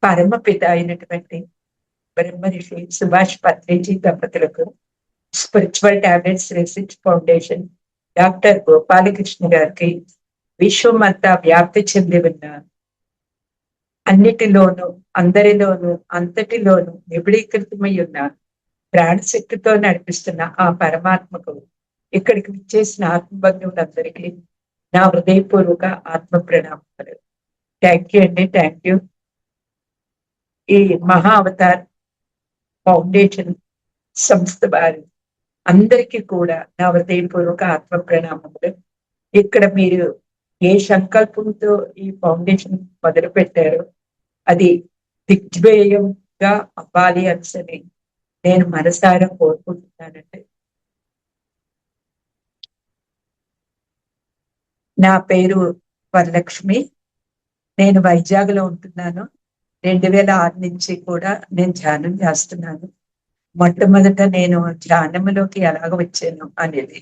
పరమపిత అయినటువంటి బ్రహ్మర్షి సుభాష్ పత్రిజీ దంపతులకు spiritual tablets research foundation doctor Gopalakrishna గారికి విశ్వమంతా వ్యాప్తి చెంది ఉన్న అన్నిటిలోనూ అందరిలోనూ అంతటిలోనూ నిబిడీకృతమై ఉన్న ప్రాణశక్తితో నడిపిస్తున్న ఆ పరమాత్మకు ఇక్కడికి విచ్చేసిన ఆత్మబంధువులందరికీ నా హృదయపూర్వక ఆత్మ ప్రణామాలు. థ్యాంక్ యూ అండి, థ్యాంక్ యూ. ఈ మహా అవతార్ ఫౌండేషన్ సంస్థ వారి అందరికీ కూడా నా హృదయపూర్వక ఆత్మ ప్రణామములు. ఇక్కడ మీరు ఏ సంకల్పంతో ఈ ఫౌండేషన్ మొదలు పెట్టారో అది దిగ్విజయంగా అవ్వాలి అని నేను మనసారా కోరుకుంటున్నానండి. నా పేరు వరలక్ష్మి. నేను వైజాగ్ లో ఉంటున్నాను. 2006 నుంచి కూడా నేను ధ్యానం చేస్తున్నాను. మొట్టమొదట నేను ధ్యానంలోకి ఎలాగ వచ్చాను అనేది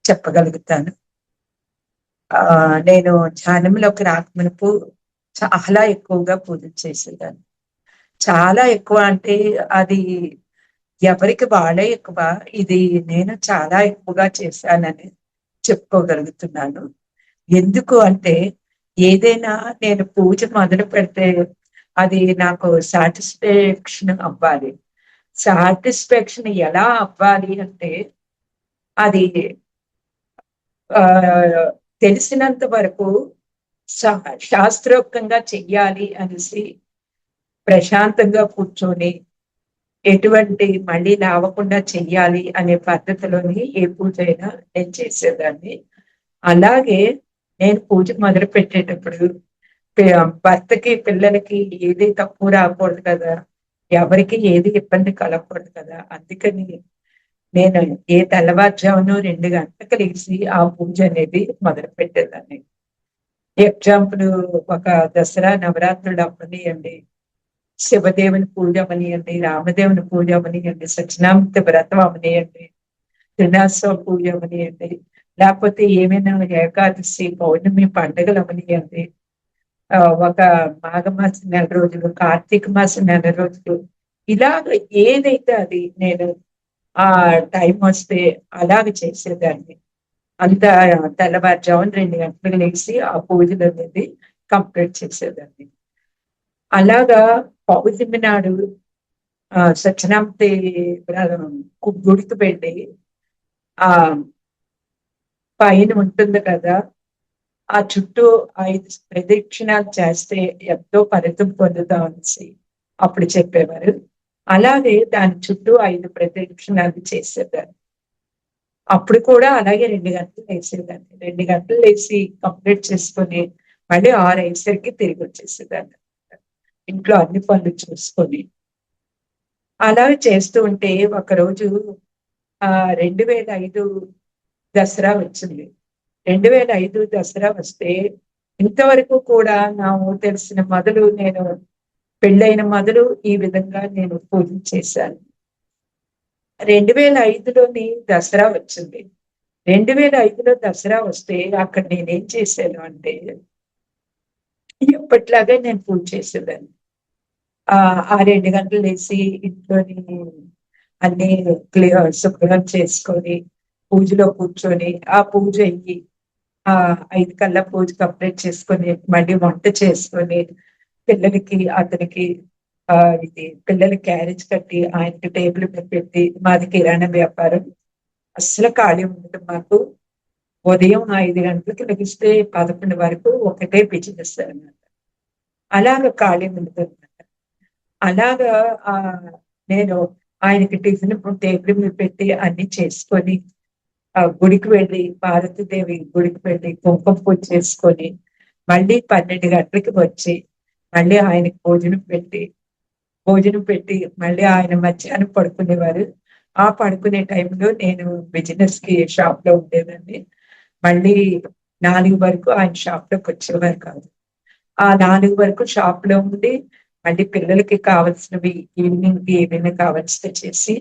చెప్పగలుగుతాను. నేను ధ్యానంలోకి రాకమునుపు చాలా ఎక్కువగా పూజ చేసేదాన్ని. చాలా ఎక్కువ అంటే అది ఎవరికి వాళ్ళే ఎక్కువ, ఇది నేను చాలా ఎక్కువగా చేశానని చెప్పుకోగలుగుతున్నాను. ఎందుకు అంటే ఏదైనా నేను పూజ మొదలు పెడితే అది నాకు సాటిస్ఫాక్షన్ అవ్వాలి. సాటిస్ఫాక్షన్ ఎలా అవ్వాలి అంటే అది తెలిసినంత వరకు శాస్త్రోక్తంగా చెయ్యాలి అనేసి ప్రశాంతంగా కూర్చొని ఎటువంటి మళ్ళీ లేవకుండా చెయ్యాలి అనే పద్ధతిలోని ఏ పూజ అయినా నేను చేసేదాన్ని. అలాగే నేను పూజ మొదలు పెట్టేటప్పుడు భర్తకి పిల్లలకి ఏది తక్కువ రాకూడదు కదా, ఎవరికి ఏది ఇబ్బంది కలగకూడదు కదా, అందుకని నేను ఏ తెల్లవారుజామును 2 గంటలకు లేచి ఆ పూజ అనేది మొదలు పెట్టేదాన్ని. ఎగ్జాంపుల్ ఒక దసరా నవరాత్రులు అవ్వనియండి, శివదేవుని పూజ అవనియండి, రామదేవుని పూజ అవనియండి, సత్యనారాయణ వ్రతం అవనియండి, త్రినాథస్వామి పూజ అవనియండి, లేకపోతే ఏమైనా ఏకాదశి పౌర్ణమి పండుగలు అవనియండి, ఒక మాఘమాసం 4 రోజులు, కార్తీక మాసం 4 రోజులు, ఇలాగ ఏదైతే అది నేను ఆ టైం వస్తే అలాగ చేసేదాన్ని. అంత తెల్లవారుజామున 2 గంటలకు లేచి ఆ పూజలు అనేది కంప్లీట్ చేసేదాన్ని. అలాగా పౌర్ణమి నాడు సత్యనారాయణ గుడికి వెళ్ళి ఆ పైన ఉంటుంది కదా, ఆ చుట్టూ 5 ప్రదక్షిణాలు చేస్తే ఎంతో ఫలితం పొందుతాం అనేసి అప్పుడు చెప్పేవారు. అలాగే దాని చుట్టూ 5 ప్రదక్షిణాలు చేసేదాన్ని. అప్పుడు కూడా అలాగే 2 గంటలు లేసేదాన్ని. 2 గంటలు లేచి కంప్లీట్ చేసుకొని మళ్ళీ 6 అయ్యేసరికి తిరిగి వచ్చేసేదాన్ని ఇంట్లో అన్ని పనులు చూసుకొని. అలా చేస్తూ ఉంటే ఒకరోజు 2005 దసరా వచ్చింది. 2005 దసరా వస్తే ఇంతవరకు కూడా నాకు తెలిసిన మొదలు నేను పెళ్ళైన మొదలు ఈ విధంగా నేను పూజ చేశాను. 2005లోని దసరా వచ్చింది. 2005లో దసరా వస్తే అక్కడ నేనేం చేశాను అంటే ఎప్పట్లాగే నేను పూజ చేసేదాన్ని. ఆ 2 గంటలు లేచి ఇంట్లోని అన్ని శుభ్రం చేసుకొని పూజలో కూర్చొని ఆ పూజ అయ్యి 5 కల్లా పూజ కంప్లీట్ చేసుకొని మళ్ళీ వంట చేసుకొని పిల్లలకి అతనికి ఇది పిల్లల క్యారేజ్ కట్టి ఆయనకి టేబుల్ మీద పెట్టి, మాది కిరాణా వ్యాపారం, అస్సలు ఖాళీ ఉండదు మాకు. ఉదయం 5 గంటలకి లెగిస్తే 11 వరకు ఒకటే బిజినెస్ అనమాట. అలాగ ఖాళీ ఉండదు. అలాగా నేను ఆయనకి టిఫిన్ టేబుల్ మీద పెట్టి అన్ని చేసుకొని గుడికి వెళ్ళి భారతీదేవి గుడికి వెళ్ళి కుంకుమ పూజ చేసుకొని మళ్ళీ 12 గంటలకి వచ్చి మళ్ళీ ఆయనకి భోజనం పెట్టి మళ్ళీ ఆయన మధ్యాహ్నం పడుకునేవారు. ఆ పడుకునే టైంలో నేను బిజినెస్ కి షాప్ లో ఉండేదాన్ని. మళ్ళీ 4 వరకు ఆయన షాప్ లోకి వచ్చేవారు కాదు. ఆ 4 వరకు షాప్ లో ఉండి మళ్ళీ పిల్లలకి కావాల్సినవి ఈవినింగ్ కి ఏమైనా కావాల్సితే చేసి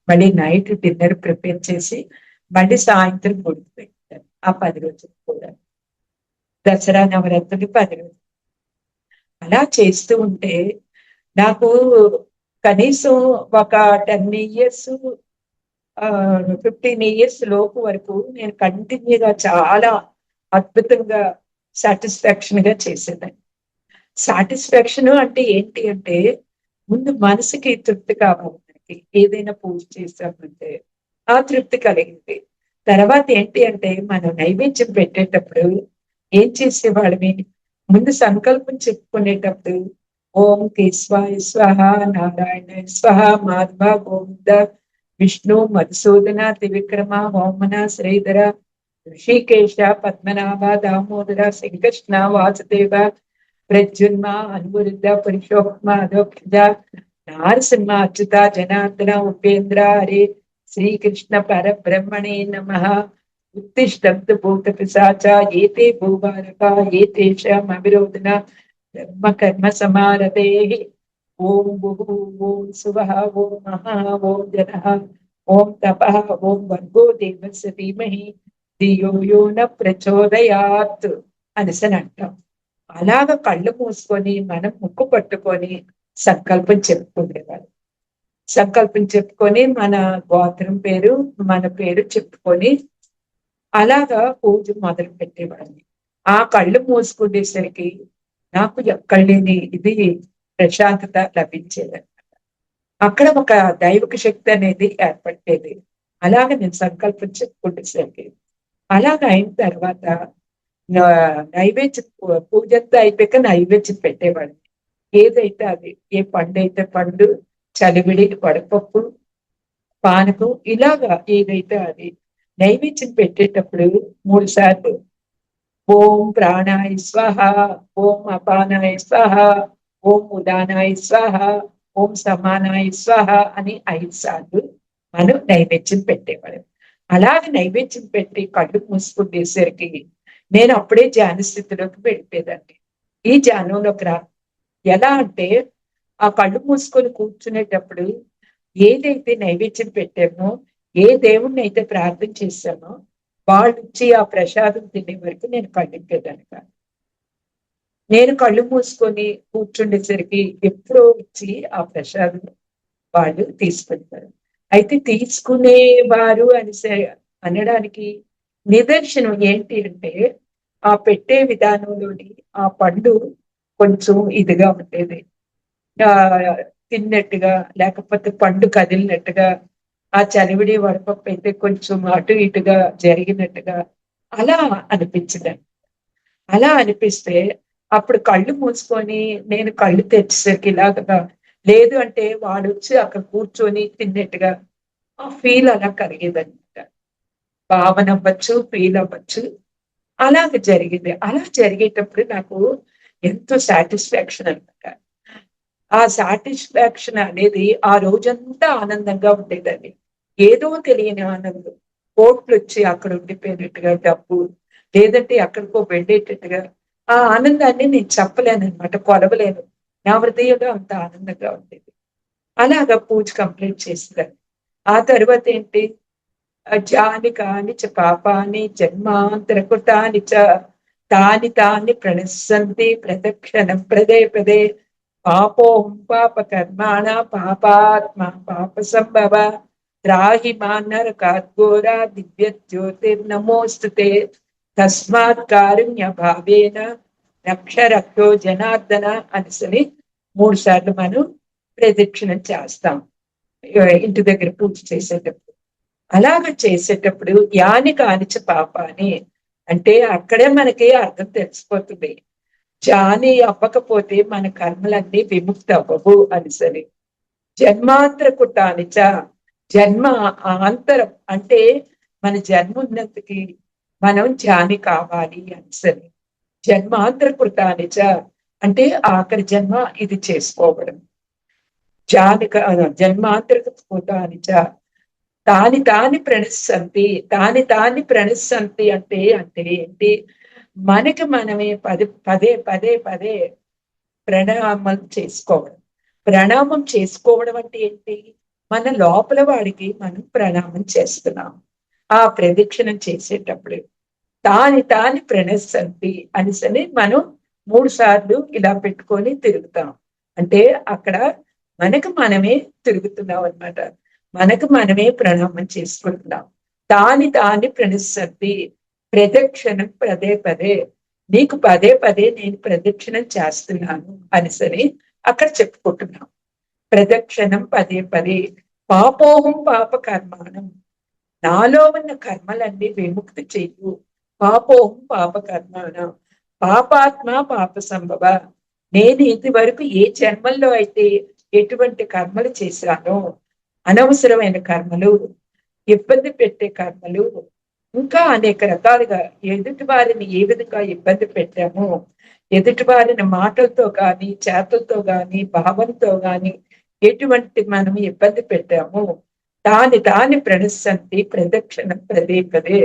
మళ్ళీ నైట్ డిన్నర్ ప్రిపేర్ చేసి మళ్ళీ సాయంత్రం గుడికి పెట్టారు. ఆ 10 రోజులు కూడా దసరా నవరాత్రులు 10 రోజులు అలా చేస్తూ ఉంటే నాకు కనీసం ఒక 10 ఇయర్స్ 15 ఇయర్స్ లోపు వరకు నేను కంటిన్యూగా చాలా అద్భుతంగా సాటిస్ఫాక్షన్ గా చేసేదాన్ని. సాటిస్ఫాక్షన్ అంటే ఏంటి అంటే, ముందు మనసుకి తృప్తి కావాలి. మనకి ఏదైనా పూజ చేసామంటే ఆ తృప్తి కలిగింది. తర్వాత ఏంటి అంటే, మనం నైవేద్యం పెట్టేటప్పుడు ఏం చేసేవాళ్ళమి, ముందు సంకల్పం చెప్పుకునేటప్పుడు ఓం కేశవాయ స్వహ, నారాయణ స్వహ, మాధవ గోవింద, విష్ణు మధుసూదన త్రివిక్రమ వామన శ్రీధర ఋషికేశ పద్మనాభ దామోదర శ్రీకృష్ణ వాసుదేవ ప్రద్యున్మ అనురుద్ధ పురుషోత్తమ అధోక్షజ నారసింహ అచ్యుత జనార్దన ఉపేంద్ర హరే శ్రీకృష్ణ పరబ్రహ్మణే నమః ఉత్తిష్టంతు భూత పిశాచ ఏతే భూభారక ఏతేషాం అవిరోధన బ్రహ్మ కర్మ సమారతే ఓం భుః ఓం శువః ఓం మహా ఓం జనః ఓం తపః ఓం భర్గో దేవస్య ధీమహి ధియో యో న ప్రచోదయాత్ అనేసని అంటాం. అలాగ కళ్ళు మూసుకొని మనం ముక్కు పట్టుకొని సంకల్పం చెప్పుకునేవారు. సంకల్పం చెప్పుకొని మన గోత్రం పేరు మన పేరు చెప్పుకొని అలాగా పూజ మొదలు పెట్టేవాడిని. ఆ కళ్ళు మూసుకునేసరికి నాకు ఎక్కడ లేని ఇది ప్రశాంతత లభించేది. అక్కడ ఒక దైవిక శక్తి అనేది ఏర్పట్టేది. అలాగ నేను సంకల్పం చెప్పుకుంటేసరికి అలాగ అయిన తర్వాత నైవేద్యం పూజ అంతా అయిపోయాక నైవేద్యం పెట్టేవాడిని. ఏదైతే అది, ఏ పండు అయితే పండు, చలివిడి వడపప్పు, పానకం ఇలాగా ఏదైతే అది నైవేద్యం పెట్టేటప్పుడు 3 సార్లు ఓం ప్రాణాయ స్వాహ, ఓం అపానాయ స్వాహ, ఓం ఉదానాయ స్వాహ, ఓం సమానాయ స్వాహ అని 5 సార్లు మనం నైవేద్యం పెట్టేవాళ్ళం. అలాగే నైవేద్యం పెట్టి కళ్ళు మూసుకునేసరికి నేను అప్పుడే ధ్యాన స్థితిలోకి వెళ్ళిపోయేదాన్ని. ఈ ధ్యానంలోకి ఎలా అంటే, ఆ కళ్ళు మూసుకొని కూర్చునేటప్పుడు ఏదైతే నైవేద్యం పెట్టామో, ఏ దేవుణ్ణి అయితే ప్రార్థన చేశామో వాళ్ళు ఇచ్చి ఆ ప్రసాదం తినే వరకు నేను కళ్ళిప్పేదాన్ని కాదు. నేను కళ్ళు మూసుకొని కూర్చుండేసరికి ఎప్పుడో వచ్చి ఆ ప్రసాదం వాళ్ళు తీసుకెళ్తారు. అయితే తీసుకునేవారు అని అనడానికి నిదర్శనం ఏంటి అంటే, ఆ పెట్టే విధానంలోని ఆ పండు కొంచెం ఇదిగా ఉండేది. ఆ తిన్నట్టుగా, లేకపోతే పండు కదిలినట్టుగా, ఆ చలివిడి వడపప్పు అయితే కొంచెం అటు ఇటుగా జరిగినట్టుగా అలా అనిపించింది. అలా అనిపిస్తే అప్పుడు కళ్ళు మూసుకొని నేను కళ్ళు తెచ్చేసరికి ఇలాగా లేదు అంటే వాడొచ్చి అక్కడ కూర్చొని తిన్నట్టుగా ఆ ఫీల్ అలా కలిగేదన్నమాట. భావన అవ్వచ్చు, ఫీల్ అవ్వచ్చు. అలాగ జరిగింది. అలా జరిగేటప్పుడు నాకు ఎంతో సాటిస్ఫాక్షన్ అనమాట. ఆ సాటిస్ఫాక్షన్ అనేది ఆ రోజంతా ఆనందంగా ఉండేదండి. ఏదో తెలియని ఆనందం. కోట్లొచ్చి అక్కడ ఉండిపోయినట్టుగా డబ్బు, లేదంటే ఎక్కడికో వెళ్ళేటట్టుగా ఆ ఆనందాన్ని నేను చెప్పలేననమాట. కొలవలేను. నా హృదయంలో అంత ఆనందంగా ఉండేది. అలాగా పూజ కంప్లీట్ చేసేదాన్ని. ఆ తర్వాత ఏంటి, జాని కాని చ పాపాని జన్మాంతరకృతాని చ తాని తాని ప్రణశ్యంతి ప్రదక్షిణం పదే పదే పాపోహం పాప కర్మాణ పాపాత్మ పాప సంభవ త్రాహి మాన్నరకాద్ఘోర దివ్య జ్యోతిర్నమోస్తుతే తస్మాత్ కారుణ్య భావేన రక్ష రక్షో జనార్దన అనేసని 3 సార్లు మనం ప్రదక్షిణం చేస్తాం ఇంటి దగ్గర పూజ చేసేటప్పుడు. అలాగ చేసేటప్పుడు యాని కానిచ పాపాని అంటే అక్కడే మనకి అర్థం తెలిసిపోతుంది. జాని అవ్వకపోతే మన కర్మలన్నీ విముక్తి అవ్వవు అనిసరి. జన్మాంతర కుటానిచ జన్మ ఆంతరం అంటే మన జన్మ ఉన్నందుకి మనం జాని కావాలి అనిసరి. జన్మాంతర కృతానిచ అంటే ఆఖరి జన్మ ఇది చేసుకోవడం. జానిక జన్మాంతర కృతానిచ తాని తాని ప్రణశ్యంతి. తాని తాని ప్రణశ్యంతి అంటే అంటే ఏంటి, మనకి మనమే పదే పదే పదే పదే ప్రణామం చేసుకోవడం. ప్రణామం చేసుకోవడం అంటే ఏంటి, మన లోపల వాడికి మనం ప్రణామం చేస్తున్నాం ఆ ప్రదక్షిణం చేసేటప్పుడు. తాని తాని ప్రణశ్యంతి అనేసని మనం 3 సార్లు ఇలా పెట్టుకొని తిరుగుతాం. అంటే అక్కడ మనకు మనమే తిరుగుతున్నాం అనమాట. మనకు మనమే ప్రణామం చేసుకుంటున్నాం. దాన్ని ప్రణిసతి, ప్రదక్షిణం పదే పదే, నీకు పదే పదే నేను ప్రదక్షిణం చేస్తున్నాను అనేసరి అక్కడ చెప్పుకుంటున్నాం. ప్రదక్షిణం పదే పదే, పాపోహం పాప కర్మాణం, నాలో ఉన్న కర్మలన్నీ విముక్తి చెయ్యు. పాపోహం పాప కర్మాణం, పాపాత్మ పాప సంభవ, నేను ఇది వరకు ఏ జన్మల్లో అయితే ఎటువంటి కర్మలు చేశానో, అనవసరమైన కర్మలు, ఇబ్బంది పెట్టే కర్మలు, ఇంకా అనేక రకాలుగా ఎదుటి వారిని ఏ విధంగా ఇబ్బంది పెట్టామో, ఎదుటి వారిని మాటలతో గాని, చేతులతో గాని, భావంతో గాని ఎటువంటి మనం ఇబ్బంది పెట్టామో దాని ప్రణశంతి ప్రదక్షిణం పదే పదే,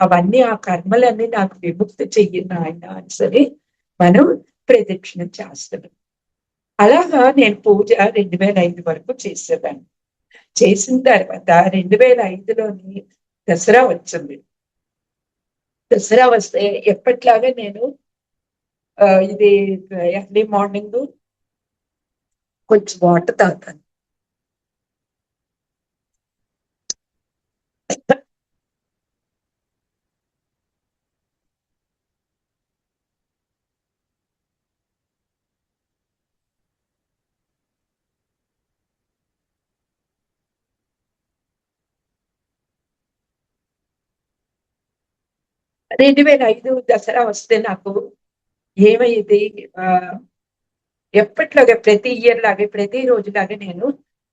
అవన్నీ ఆ కర్మలన్నీ నాకు విముక్తి చెయ్యను ఆయన అని సరే మనం ప్రదక్షిణం చేస్తున్నాం. అలాగా నేను పూజ 2005 వరకు చేసేదాన్ని. చేసిన తర్వాత 2005లోని దసరా వచ్చింది. దసరా వస్తే ఎప్పట్లాగా నేను ఇది ఎర్లీ మార్నింగ్ కొంచెం వాటర్ తాగుతాను. రెండు వేల ఐదు దసరా వస్తే నాకు ఏమైంది, ఎప్పట్లాగా ప్రతి ఇయర్ లాగే ప్రతి రోజు లాగా నేను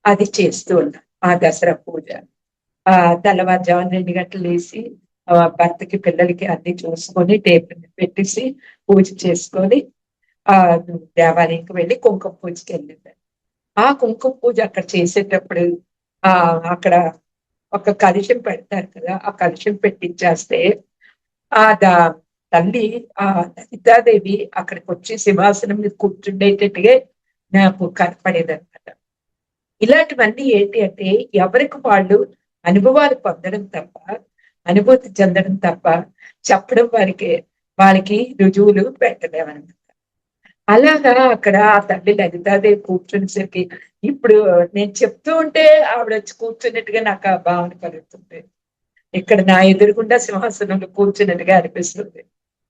అది చేస్తూ ఉన్నాను. ఆ దసరా పూజ తెల్లవారుజామున 2 గంటలు లేసి భర్తకి పిల్లలకి అన్ని చూసుకొని టేబుల్ పెట్టేసి పూజ చేసుకొని ఆ దేవాలయంకి వెళ్ళి కుంకుమ పూజకి వెళ్ళింది. ఆ కుంకుమ పూజ అక్కడ చేసేటప్పుడు అక్కడ ఒక కలుషం పెడతారు కదా, ఆ కలుషం పెట్టించేస్తే ఆ తల్లి ఆ లలితాదేవి అక్కడికి వచ్చి సింహాసనం మీద కూర్చుండేటట్టుగా నాకు కనపడేది అనమాట. ఇలాంటివన్నీ ఏంటి అంటే ఎవరికి వాళ్ళు అనుభవాలు పొందడం తప్ప, అనుభూతి చెందడం తప్ప చెప్పడం వాళ్ళకి రుజువులు పెట్టలేమన్నమాట. అలాగా అక్కడ ఆ తల్లి లలితాదేవి కూర్చునేసరికి ఇప్పుడు నేను చెప్తూ ఉంటే ఆవిడ వచ్చి కూర్చున్నట్టుగా నాకు ఆ భావన కలుగుతుంది. ఇక్కడ నా ఎదురుగుండా సింహాసనంలో కూర్చున్నట్టుగా అనిపిస్తుంది.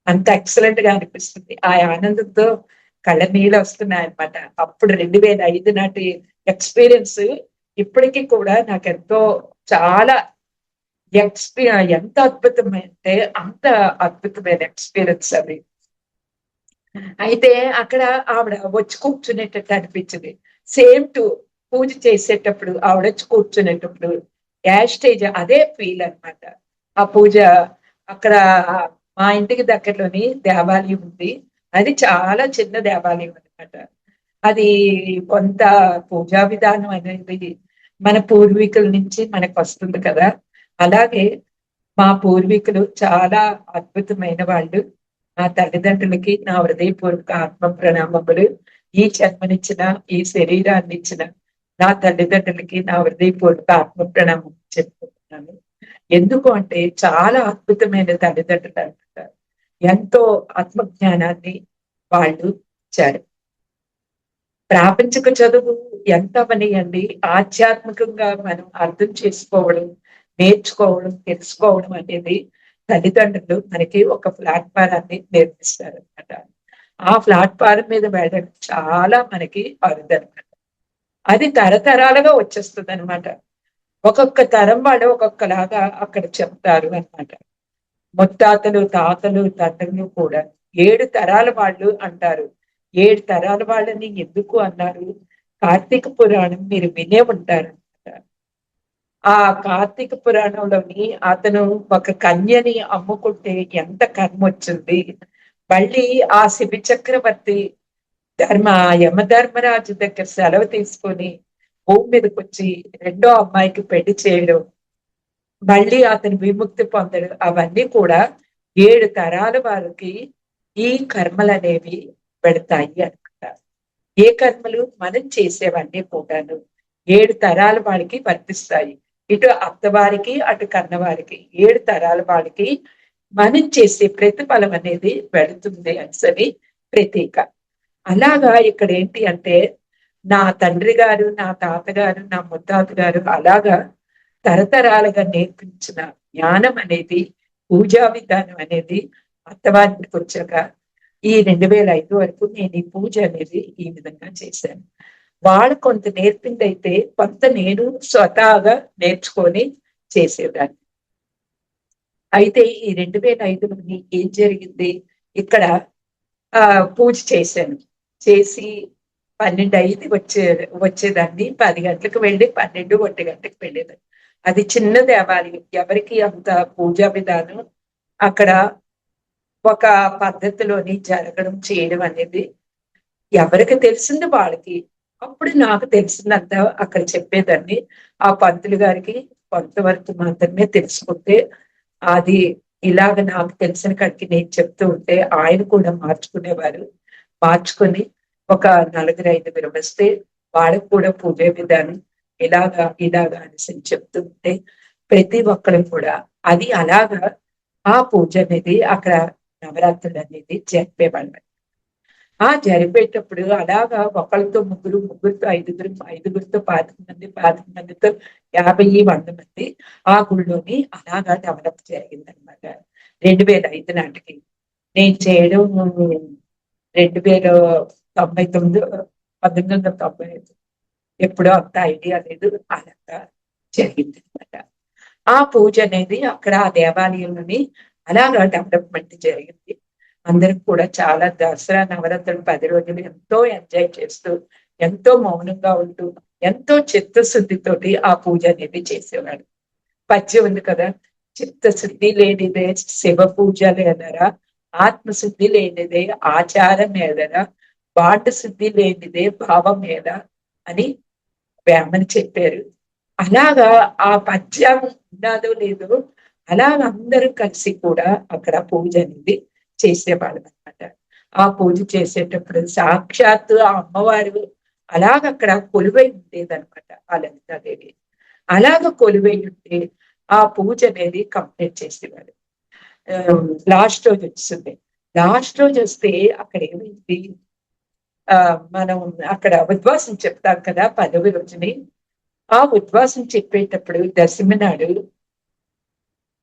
అంత ఎక్సలెంట్ గా అనిపిస్తుంది. ఆ ఆనందంతో కళ్ళ నీళ్ళు వస్తున్నాయి అనమాట. అప్పుడు 2005 నాటి ఎక్స్పీరియన్స్ ఇప్పటికీ కూడా నాకెంతో చాలా ఎంత అద్భుతమైతే అంత అద్భుతమైన ఎక్స్పీరియన్స్ అది. అయితే అక్కడ ఆవిడ వచ్చి కూర్చునేటట్టు అనిపించింది. సేమ్ టు పూజ చేసేటప్పుడు ఆవిడ వచ్చి కూర్చునేటప్పుడు యాస్టేజ్ అదే ఫీల్ అనమాట. ఆ పూజ అక్కడ మా ఇంటికి దగ్గరలోని దేవాలయం ఉంది. అది చాలా చిన్న దేవాలయం అనమాట. అది కొంత పూజా విధానం అనేది మన పూర్వీకుల నుంచి మనకు వస్తుంది కదా. అలాగే మా పూర్వీకులు చాలా అద్భుతమైన వాళ్ళు. నా తల్లిదండ్రులకి నా హృదయపూర్వక ఆత్మ ప్రణామములు. ఈ జన్మనిచ్చిన, ఈ శరీరాన్ని ఇచ్చిన నా తల్లిదండ్రులకి నా హృదయపూర్వక ఆత్మ ప్రణామం చెప్పుకుంటున్నాను. ఎందుకు అంటే చాలా అద్భుతమైన తల్లిదండ్రులు అనమాట. ఎంతో ఆత్మజ్ఞానాన్ని వాళ్ళు ఇచ్చారు. ప్రాపంచిక చదువు ఎంత అవనియండి, ఆధ్యాత్మికంగా మనం అర్థం చేసుకోవడం, నేర్చుకోవడం, తెలుసుకోవడం అనేది తల్లిదండ్రులు మనకి ఒక ప్లాట్ఫారాన్ని నేర్పిస్తారు అనమాట. ఆ ప్లాట్ఫారం మీద వెళ్ళడం చాలా మనకి అరుదనమాట. అది తరతరాలుగా వచ్చేస్తుంది అనమాట. ఒక్కొక్క తరం వాళ్ళు ఒక్కొక్కలాగా అక్కడ చెప్తారు అనమాట. ముత్తాతలు, తాతలు, తండ్రులు కూడా 7 తరాల వాళ్ళు అంటారు. 7 తరాల వాళ్ళని ఎందుకు అన్నారు? కార్తీక పురాణం మీరు వినే ఉంటారు. ఆ కార్తీక పురాణంలోని అతను ఒక కన్యని అమ్ముకుంటే ఎంత కర్మ వచ్చింది. మళ్ళీ ఆ శిబి చక్రవర్తి యమధర్మరాజు దగ్గర సెలవు తీసుకొని భూమి మీదకి వచ్చి రెండో అమ్మాయికి పెళ్లి చేయడం, మళ్ళీ అతను విముక్తి పొందడం, అవన్నీ కూడా 7 తరాల వారికి ఈ కర్మలు అనేవి పెడతాయి అనమాట. ఏ కర్మలు? మనం చేసేవన్నీ కూడాను 7 తరాల వారికి వర్తిస్తాయి. ఇటు అత్తవారికి, అటు కన్నవారికి 7 తరాల వారికి మనం చేసే ప్రతిఫలం అనేది పెడుతుంది అని ప్రతీక. అలాగా ఇక్కడ ఏంటి అంటే నా తండ్రి గారు, నా తాతగారు, నా ముత్తాత గారు అలాగా తరతరాలుగా నేర్పించిన జ్ఞానం అనేది, పూజా విధానం అనేది అత్తవారింటికి వచ్చాక ఈ 2005 వరకు నేను ఈ పూజ అనేది ఈ విధంగా చేశాను. వాళ్ళు కొంత నేర్పిందైతే కొంత నేను స్వతహాగా నేర్చుకొని చేసేదాన్ని. అయితే ఈ 2005లోని ఏం జరిగింది, ఇక్కడ పూజ చేశాను. చేసి 12 వచ్చేదాన్ని. 10 గంటలకు వెళ్ళి 12, 1 గంటలకు వెళ్ళేదాన్ని. అది చిన్న దేవాలయం, ఎవరికి అంత పూజా విధానం అక్కడ ఒక పద్ధతిలోని జరగడం చేయడం అనేది ఎవరికి తెలిసింది వాళ్ళకి. అప్పుడు నాకు తెలిసిందంతా అక్కడ చెప్పేదాన్ని. ఆ పంతులు గారికి కొంతవరకు మాత్రమే తెలుసుకుంటే, అది ఇలాగ నాకు తెలిసిన కాడికి నేను చెప్తూ ఉంటే ఆయన కూడా మార్చుకునేవారు. మార్చుకొని ఒక 4, 5 వస్తే వాళ్ళకు కూడా పూజే విధానం ఇలాగా ఇలాగా అనేసి చెప్తూ ఉంటే ప్రతి ఒక్కరు కూడా అది అలాగా ఆ పూజ అనేది అక్కడ నవరాత్రులు అనేది జరిపేవాళ్ళం. జరిపేటప్పుడు అలాగా ఒకళ్ళతో ముగ్గురు, ముగ్గురితో ఐదుగురు, ఐదుగురితో 25 మంది, 25 మందితో 50, 100 మంది ఆ గుళ్ళోని అలాగా డెవలప్ జరిగిందనమాట. 2005 నాటికి. నేను చేయడం 2099, 1995 ఎప్పుడో అంత ఐడియా లేదు. అలాగా జరిగింది అనమాట. ఆ పూజ అనేది అక్కడ ఆ దేవాలయంలోని అలాగా డెవలప్మెంట్ జరిగింది. అందరికి కూడా చాలా దసరా నవరాత్రులు 10 రోజులు ఎంతో ఎంజాయ్ చేస్తూ, ఎంతో మౌనంగా ఉంటూ, ఎంతో చిత్తశుద్ధితోటి ఆ పూజ అనేది చేసేవాడు. పద్యం ఉంది కదా, చిత్తశుద్ధి లేనిదే శివ పూజ లేదరా, ఆత్మశుద్ధి లేనిదే ఆచారం ఏదరా, బాట శుద్ధి లేనిదే భావం ఏదా అని వేమని చెప్పారు. అలాగా ఆ పద్యం ఉన్నదో లేదో అలాగ అందరూ కలిసి కూడా అక్కడ పూజ అనేది చేసేవాళ్ళం అనమాట. ఆ పూజ చేసేటప్పుడు సాక్షాత్తు ఆ అమ్మవారు అలాగ అక్కడ కొలువై ఉండేదనమాట, ఆ లలితాదేవి. అలాగ కొలువై ఉంటే ఆ పూజ అనేది కంప్లీట్ చేసేవారు. లాస్ట్ రోజు వచ్చింది. లాస్ట్ రోజు వస్తే అక్కడ ఏమైంది, మనం అక్కడ ఉద్వాసం చెప్తాం కదా 10వ రోజుని. ఆ ఉద్వాసం చెప్పేటప్పుడు దశమి నాడు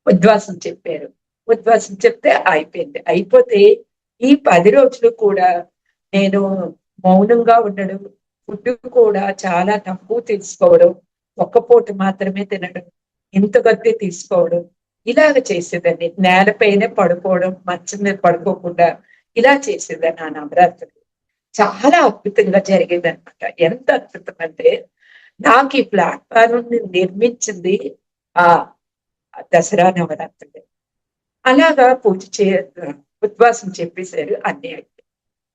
ఉద్వాసం చెప్పారు. ఉద్వాసం చెప్తే అయిపోయింది. అయిపోతే ఈ 10 రోజులు కూడా నేను మౌనంగా ఉండడం, ఫుడ్ కూడా చాలా తక్కువ తీసుకోవడం, ఒక్క పూట మాత్రమే తినడం, ఇంత కొద్ది తీసుకోవడం, ఇలాగ చేసేదాన్ని. నేలపైనే పడుకోవడం, మంచం మీద పడుకోకుండా ఇలా చేసేదాన్ని ఆ నవరాత్రులు. చాలా అద్భుతంగా జరిగేదనమాట. ఎంత అద్భుతం అంటే నాకు ఈ ప్లాట్ఫారం నిర్మించింది ఆ దసరా నవరాత్రులు. అలాగా పూజ ఉద్వాసం చెప్పేశారు, అన్ని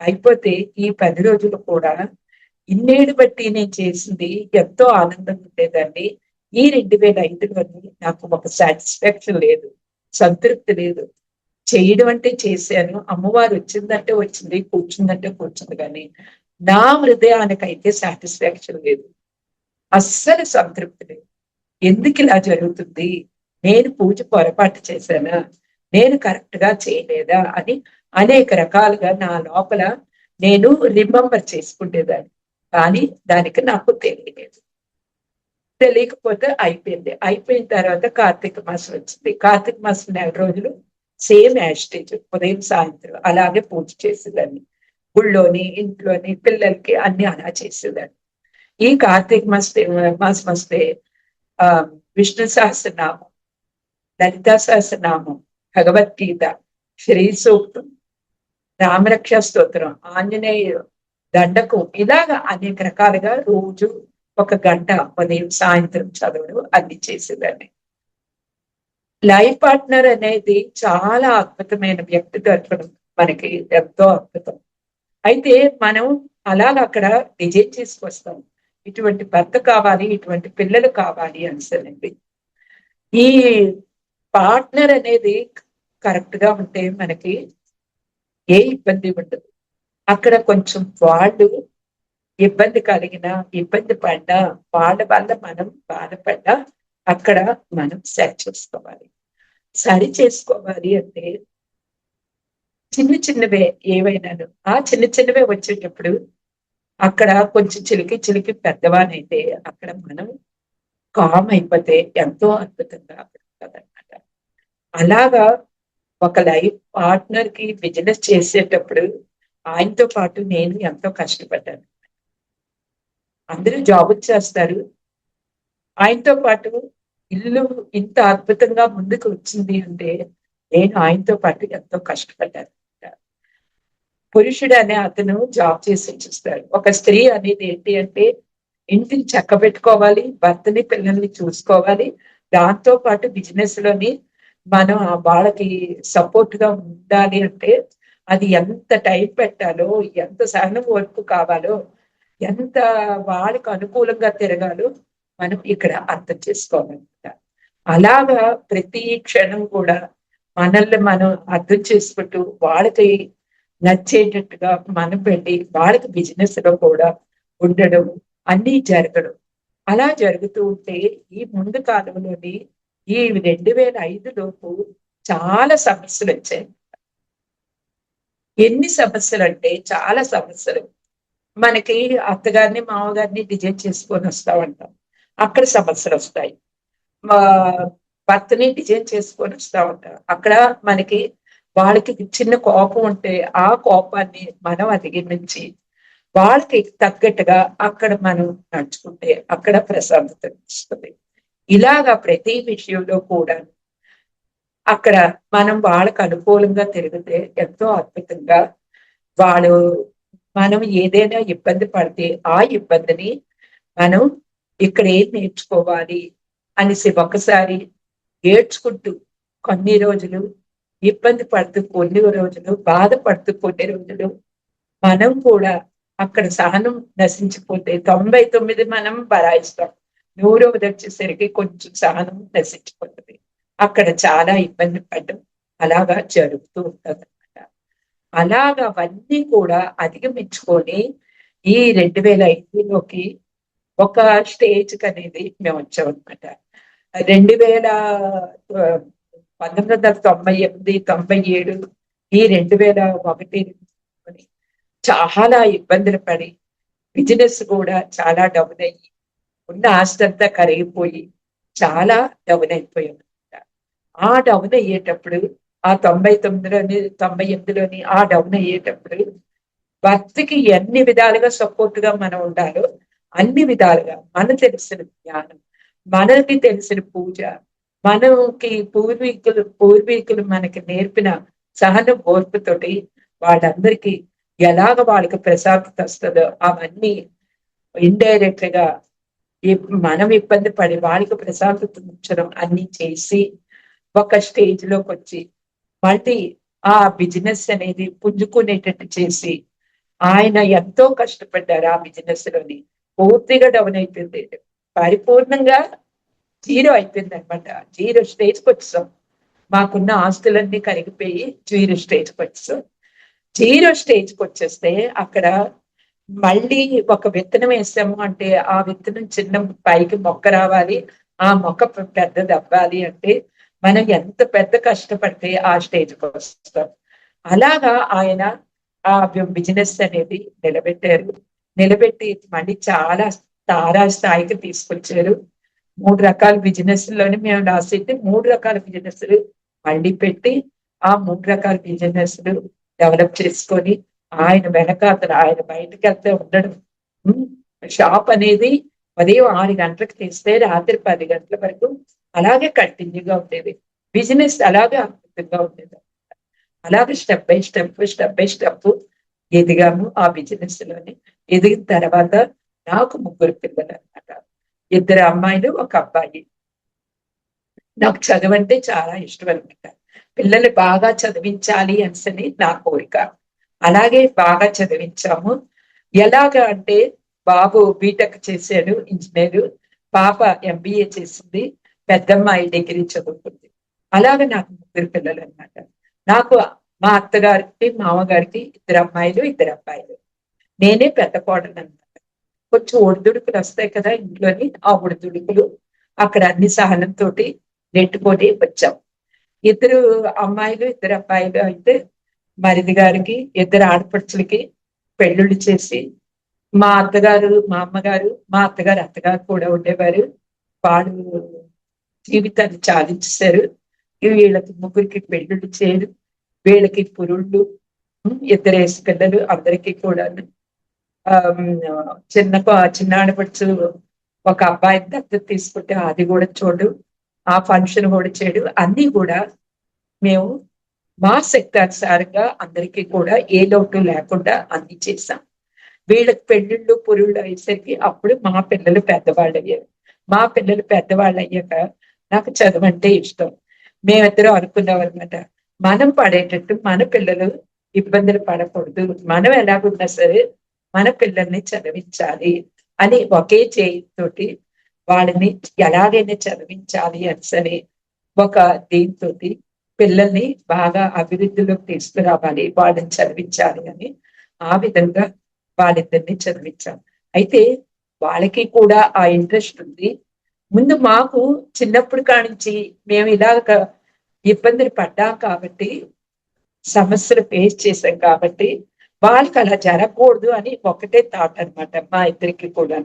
అయిపోతే ఈ 10 రోజులు కూడా ఇన్నేళ్ళు బట్టి నేను చేసింది ఎంతో ఆనందంగా ఉండేదాన్ని. ఈ 2005లోని నాకు ఒక సాటిస్ఫాక్షన్ లేదు, సంతృప్తి లేదు. చేయడం అంటే చేశాను, అమ్మవారు వచ్చిందంటే వచ్చింది, కూర్చుందంటే కూర్చుంది, కానీ నా హృదయానికైతే సాటిస్ఫాక్షన్ లేదు, అస్సలు సంతృప్తి లేదు. ఎందుకు ఇలా జరుగుతుంది, నేను పూజ పొరపాటు చేశానా, నేను కరెక్ట్ గా చేయలేదా అని అనేక రకాలుగా నా లోపల నేను రిమెంబర్ చేసుకునేదాన్ని. కానీ దానికి నాకు తెలియలేదు. తెలియకపోతే అయిపోయింది. అయిపోయిన తర్వాత కార్తీక మాసం వచ్చింది. కార్తీక మాసం 4 రోజులు సేమ్ యాస్టేజ్ ఉదయం సాయంత్రం అలాగే పూజ చేసేదాన్ని. గుళ్ళోని, ఇంట్లోని, పిల్లలకి అన్ని అలా చేసేదాన్ని. ఈ కార్తీక మాసం వస్తే ఆ విష్ణు సహస్రనామం, లలితా సహస్రనామం, భగవద్గీత, శ్రీ సూక్తం, రామరక్ష స్తోత్రం, ఆంజనేయ దండకం, ఇలాగా అనేక రకాలుగా రోజు 1 గంట ఉదయం సాయంత్రం చదవడం అన్ని చేసేదాన్ని. లైఫ్ పార్ట్నర్ అనేది చాలా అద్భుతమైన వ్యక్తి దొరకడం మనకి ఎంతో అద్భుతం. అయితే మనం అలాగ అక్కడ డిజైన్ చేసుకొస్తాం, ఇటువంటి భర్త కావాలి, ఇటువంటి పిల్లలు కావాలి అనిసరండి. ఈ పార్ట్నర్ అనేది కరెక్ట్ గా ఉంటే మనకి ఏ ఇబ్బంది ఉండదు. అక్కడ కొంచెం వాళ్ళు ఇబ్బంది కలిగిన, ఇబ్బంది పడ్డా, వాళ్ళ వల్ల మనం బాధపడ్డా అక్కడ మనం సెట్ చేసుకోవాలి. సరి చేసుకోవాలి అంటే చిన్న చిన్నవే ఏవైనాను, ఆ చిన్న చిన్నవే వచ్చేటప్పుడు అక్కడ కొంచెం చిలికి చిలికి పెద్దవానైతే అక్కడ మనం కామ్ అయిపోతే ఎంతో అద్భుతంగా అన్నమాట. అలాగా ఒక లైఫ్ పార్ట్నర్ కి బిజినెస్ చేసేటప్పుడు ఆయనతో పాటు నేను ఎంతో కష్టపడ్డాను. అందరూ జాబులు చేస్తారు. ఆయనతో పాటు ఇల్లు ఇంత అద్భుతంగా ముందుకు వచ్చింది అంటే నేను ఆయనతో పాటు ఎంతో కష్టపడ్డాను. పురుషుడు అనే అతను జాబ్ చేసి చూస్తాడు. ఒక స్త్రీ అనేది ఏంటి అంటే ఇంటిని చక్కబెట్టుకోవాలి, భర్తని పిల్లల్ని చూసుకోవాలి. దాంతో పాటు బిజినెస్ లోని మనం వాళ్ళకి సపోర్ట్ గా ఉండాలి అంటే అది ఎంత టైం పెట్టాలో, ఎంత సహనం ఓర్పు కావాలో, ఎంత వాళ్ళకి అనుకూలంగా తిరగాలో మనం ఇక్కడ అర్థం చేసుకోవాలన్నమాట. అలాగా ప్రతి క్షణం కూడా మనల్ని మనం అర్థం చేసుకుంటూ వాళ్ళకి నచ్చేటట్టుగా మనం పెట్టి వాళ్ళకి బిజినెస్ లో కూడా ఉండడం అన్నీ జరగడం. అలా జరుగుతూ ఉంటే ఈ ముందు కాలంలోని ఈ 2005 లోపు చాలా సమస్యలు వచ్చాయి. ఎన్ని సమస్యలు అంటే చాలా సమస్యలు. మనకి అత్తగారిని మామగారిని డిజైన్ చేసుకొని వస్తా ఉంటాం. అక్కడ సమస్యలు వస్తాయి. మా భర్తని డిజైన్ చేసుకొని వస్తా ఉంటాం. అక్కడ మనకి వాళ్ళకి చిన్న కోపం ఉంటే ఆ కోపాన్ని మనం అధిగమించి వాళ్ళకి తగ్గట్టుగా అక్కడ మనం నడుచుకుంటే అక్కడ ప్రశాంతత వస్తుంది. ఇలాగా ప్రతి విషయంలో కూడా అక్కడ మనం వాళ్ళకు అనుకూలంగా తిరిగితే ఎంతో అద్భుతంగా వాళ్ళు మనం ఏదైనా ఇబ్బంది పడితే ఆ ఇబ్బందిని మనం ఇక్కడ ఏం నేర్చుకోవాలి అనేసి ఒకసారి ఏడ్చుకుంటూ కొన్ని రోజులు ఇబ్బంది పడుతూ కొన్ని రోజులు బాధపడుతూ కొన్ని రోజులు మనం కూడా అక్కడ సహనం నశించిపోతే 99 మనం బరాయిస్తాం. 100వది వచ్చేసరికి కొంచెం సహనం నశించిపోతుంది. అక్కడ చాలా ఇబ్బంది పడడం అలాగా జరుగుతూ ఉంటుందన్నమాట. అలాగా అవన్నీ కూడా అధిగమించుకొని ఈ 2005లోకి ఒక స్టేజ్ అనేది మేము వచ్చామన్నమాట. 1998, 97 ఈ 2001 చాలా ఇబ్బందులు పడి బిజినెస్ కూడా చాలా డౌన్ అయ్యి ఉన్న ఆస్తి అంతా కరిగిపోయి చాలా డౌన్ అయిపోయాం. ఆ డౌన్ అయ్యేటప్పుడు ఆ 98లోని ఆ డౌన్ అయ్యేటప్పుడు భక్తికి ఎన్ని విధాలుగా సపోర్ట్ గా మనం ఉండాలో అన్ని విధాలుగా మనకు తెలిసిన జ్ఞానం, మనకి తెలిసిన పూజ, మనకి పూర్వీకులు మనకి నేర్పిన సహన ఓర్పుతోటి వాళ్ళందరికీ ఎలాగ వాళ్ళకి ప్రశాంతత వస్తుందో అవన్నీ ఇండైరెక్ట్ గా మనం ఇబ్బంది పడి వాళ్ళకి ప్రశాంతత ఉంచడం అన్ని చేసి ఒక స్టేజ్ లోకి వచ్చి మళ్ళీ ఆ బిజినెస్ అనేది పుంజుకునేటట్టు చేసి ఆయన ఎంతో కష్టపడ్డారు. ఆ బిజినెస్ లోని పూర్తిగా డౌన్ అయిపోయింది. పరిపూర్ణంగా జీరో అయిపోయింది అనమాట. జీరో స్టేజ్కి వచ్చాం. మాకున్న ఆస్తులన్నీ కరిగిపోయి జీరో స్టేజ్కి వచ్చాం. జీరో స్టేజ్కి వచ్చేస్తే అక్కడ మళ్ళీ ఒక విత్తనం వేసాము అంటే ఆ విత్తనం చిన్న పైకి మొక్క రావాలి, ఆ మొక్క పెద్దది అవ్వాలి అంటే మనం ఎంత పెద్ద కష్టపడితే ఆ స్టేజ్కి వస్తాం. అలాగా ఆయన ఆ బిజినెస్ అనేది నిలబెట్టారు. నిలబెట్టి మళ్ళీ చాలా తారా స్థాయికి తీసుకొచ్చారు. 3 రకాల బిజినెస్ లోని మేము రాసేది 3 రకాల బిజినెస్ మళ్ళీ పెట్టి ఆ 3 రకాల బిజినెస్ డెవలప్ చేసుకొని ఆయన వెనకాతల ఆయన బయటకు వెళ్తే ఉండడం. షాప్ అనేది ఉదయం 6 గంటలకు తీస్తే రాత్రి 10 గంటల వరకు అలాగే కంటిన్యూగా ఉండేది. బిజినెస్ అలాగే అద్భుతంగా ఉండేది. అలాగే స్టెప్ బై స్టెప్ ఎదిగాము ఆ బిజినెస్ లోని. ఎదిగిన తర్వాత నాకు 3 పిల్లలు అనమాట. 2 అమ్మాయిలు, 1 అబ్బాయి. నాకు చదువంటే చాలా ఇష్టం అనమాట. పిల్లలు బాగా చదివించాలి అని నా కోరిక. అలాగే బాగా చదివించాము. ఎలాగా అంటే బాబు బీటెక్ చేశాడు, ఇంజనీరు. పాప MBA చేసింది. పెద్దమ్మాయి డిగ్రీ చదువుకుంది. అలాగే నాకు 3 పిల్లలు అనమాట. నాకు మా అత్తగారికి, మామగారికి 2 అమ్మాయిలు, 2 అబ్బాయిలు. నేనే పెద్ద కోడలు అనమాట. కొంచెం ఒడిదుడుకులు వస్తాయి కదా ఇంట్లోని. ఆ ఒడిదుడుకులు అక్కడ అన్ని సహనంతో నెట్టుకొని వచ్చాం. 2 అమ్మాయిలు, 2 అబ్బాయిలు అయితే మరిది గారికి 2 ఆడపడుచులకి పెళ్లిళ్ళు చేసి మా అత్తగారు, మా అమ్మగారు, మా అత్తగారు అత్తగారు కూడా ఉండేవారు. వాళ్ళు జీవితాన్ని చాలించేశారు. వీళ్ళకి ముగ్గురికి పెళ్ళిళ్ళు చేయరు, వీళ్ళకి పురుళ్ళు, ఇద్దరేసి పిల్లలు అందరికీ కూడా చిన్న ఆడపడుచు ఒక అబ్బాయిని దత్తత తీసుకుంటే అది కూడా చూడు, ఆ ఫంక్షన్ కూడా చేయడు. అన్ని కూడా మేము మా శక్తానుసారంగా అందరికీ కూడా ఏ లోటు లేకుండా అన్ని చేశాం. వీళ్ళకి పెళ్ళిళ్ళు పురుళ్ళు అయ్యేసరికి అప్పుడు మా పిల్లలు పెద్దవాళ్ళు అయ్యారు. మా పిల్లలు పెద్దవాళ్ళు అయ్యాక నాకు చదువు అంటే ఇష్టం. మేమిద్దరం అనుకున్నాం అనమాట, మనం పడేటట్టు మన పిల్లలు ఇబ్బందులు పడకూడదు, మనం ఎలాగున్నా సరే మన పిల్లల్ని చదివించాలి అని ఒకే చేయితోటి వాళ్ళని ఎలాగైనా చదివించాలి అని సరే ఒక దీంతో పిల్లల్ని బాగా అభివృద్ధిలోకి తీసుకురావాలి, వాళ్ళని చదివించాలి అని ఆ విధంగా వాళ్ళిద్దరిని చదివించాం. అయితే వాళ్ళకి కూడా ఆ ఇంట్రెస్ట్ ఉంది. ముందు మాకు చిన్నప్పుడు కానించి మేము ఇలాగ ఇబ్బందులు పడ్డాం కాబట్టి, సమస్యలు ఫేస్ చేశాం కాబట్టి వాళ్ళకి అలా జరగకూడదు అని ఒకటే థాట్ అనమాట మా ఇద్దరికి కూడా.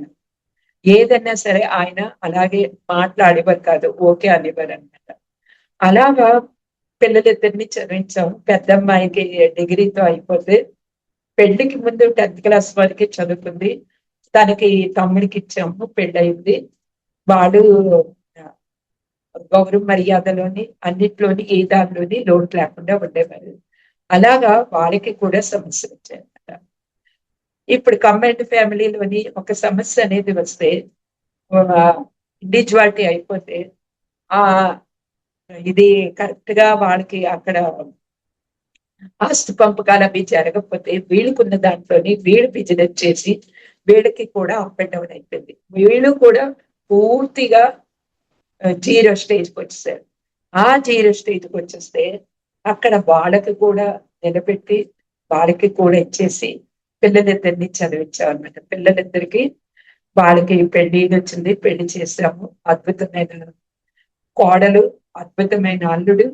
ఏదన్నా సరే ఆయన అలాగే మాట్లాడేవారు కాదు, ఓకే అనేవారు అనమాట. అలాగా పిల్లలిద్దరిని చదివించాం. పెద్ద అమ్మాయికి డిగ్రీతో అయిపోతే పెళ్లికి ముందు 10th క్లాస్ వరకే చదువుకుంది. తనకి తమ్ముడికి ఇచ్చాము, పెళ్ళయింది. వాడు గౌరవ మర్యాదలోని అన్నిట్లోని ఏ దానిలోని లోటు లేకుండా ఉండేవారు. అలాగా వాళ్ళకి కూడా సమస్యలు వచ్చాయి. ఇప్పుడు కంబైన్డ్ ఫ్యామిలీలోని ఒక సమస్య అనేది వస్తే, ఇండివిజువాలిటీ అయిపోతే ఆ ఇది కరెక్ట్ గా వాళ్ళకి అక్కడ ఆస్తి పంపకాలు అవి జరగకపోతే వీళ్ళకున్న దాంట్లోని వీళ్ళు బిజినెస్ చేసి వీళ్ళకి కూడా అప్ అండ్ డౌన్ అయిపోయింది. వీళ్ళు కూడా పూర్తిగా జీరో స్టేజ్కి వచ్చేసారు. ఆ జీరో స్టేజ్కి వచ్చేస్తే అక్కడ వాళ్ళకి కూడా నిలబెట్టి వాళ్ళకి కూడా ఇచ్చేసి పిల్లలిద్దరిని చదివించాం అనమాట. పిల్లలిద్దరికి వాళ్ళకి పెళ్లి వచ్చింది, పెళ్లి చేసాము. అద్భుతమైన కోడలు, అద్భుతమైన అల్లుడు.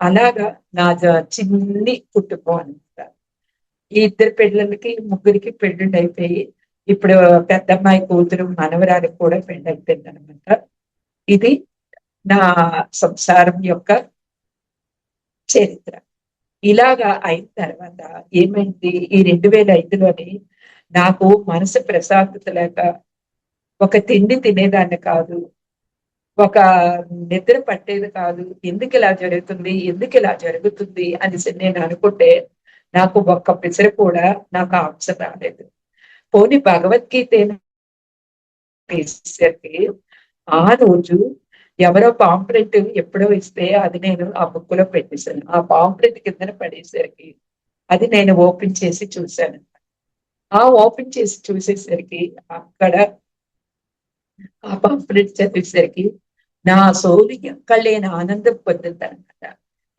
అలాగా నా చిన్ని కుటుంబం అనమాట. ఈ ఇద్దరు పిల్లలకి ముగ్గురికి పెళ్ళిళ్ళు అయిపోయి ఇప్పుడు పెద్దమ్మాయి కూతురు మనవరానికి కూడా పెళ్ళి అయిపోయింది అనమాట. ఇది నా సంసారం యొక్క చరిత్ర. ఇలాగా అయిన తర్వాత ఏమైంది, ఈ 2005లోని నాకు మనసు ప్రశాంతత లేక ఒక తిండి తినేదాన్ని కాదు, ఒక నిద్ర పట్టేది కాదు. ఎందుకు ఇలా జరుగుతుంది, ఎందుకు ఇలా జరుగుతుంది అనేసి నేను అనుకుంటే నాకు ఒక్క పిసరు కూడా నాకు ఆన్సర్ రాలేదు. పోనీ భగవద్గీత తీసేసరికి ఆ రోజు ఎవరో పాంప్లెట్ ఎప్పుడో ఇస్తే అది నేను ఆ బుక్ లో పెట్టేశాను. ఆ పాంప్లెట్ కిందన పడేసరికి అది నేను ఓపెన్ చేసి చూశాను. ఆ ఓపెన్ చేసి చూసేసరికి అక్కడ ఆ పాంప్లెట్ చదివేసరికి నా సోలు ఎక్కడలేని ఆనందం పొందుతానమాట.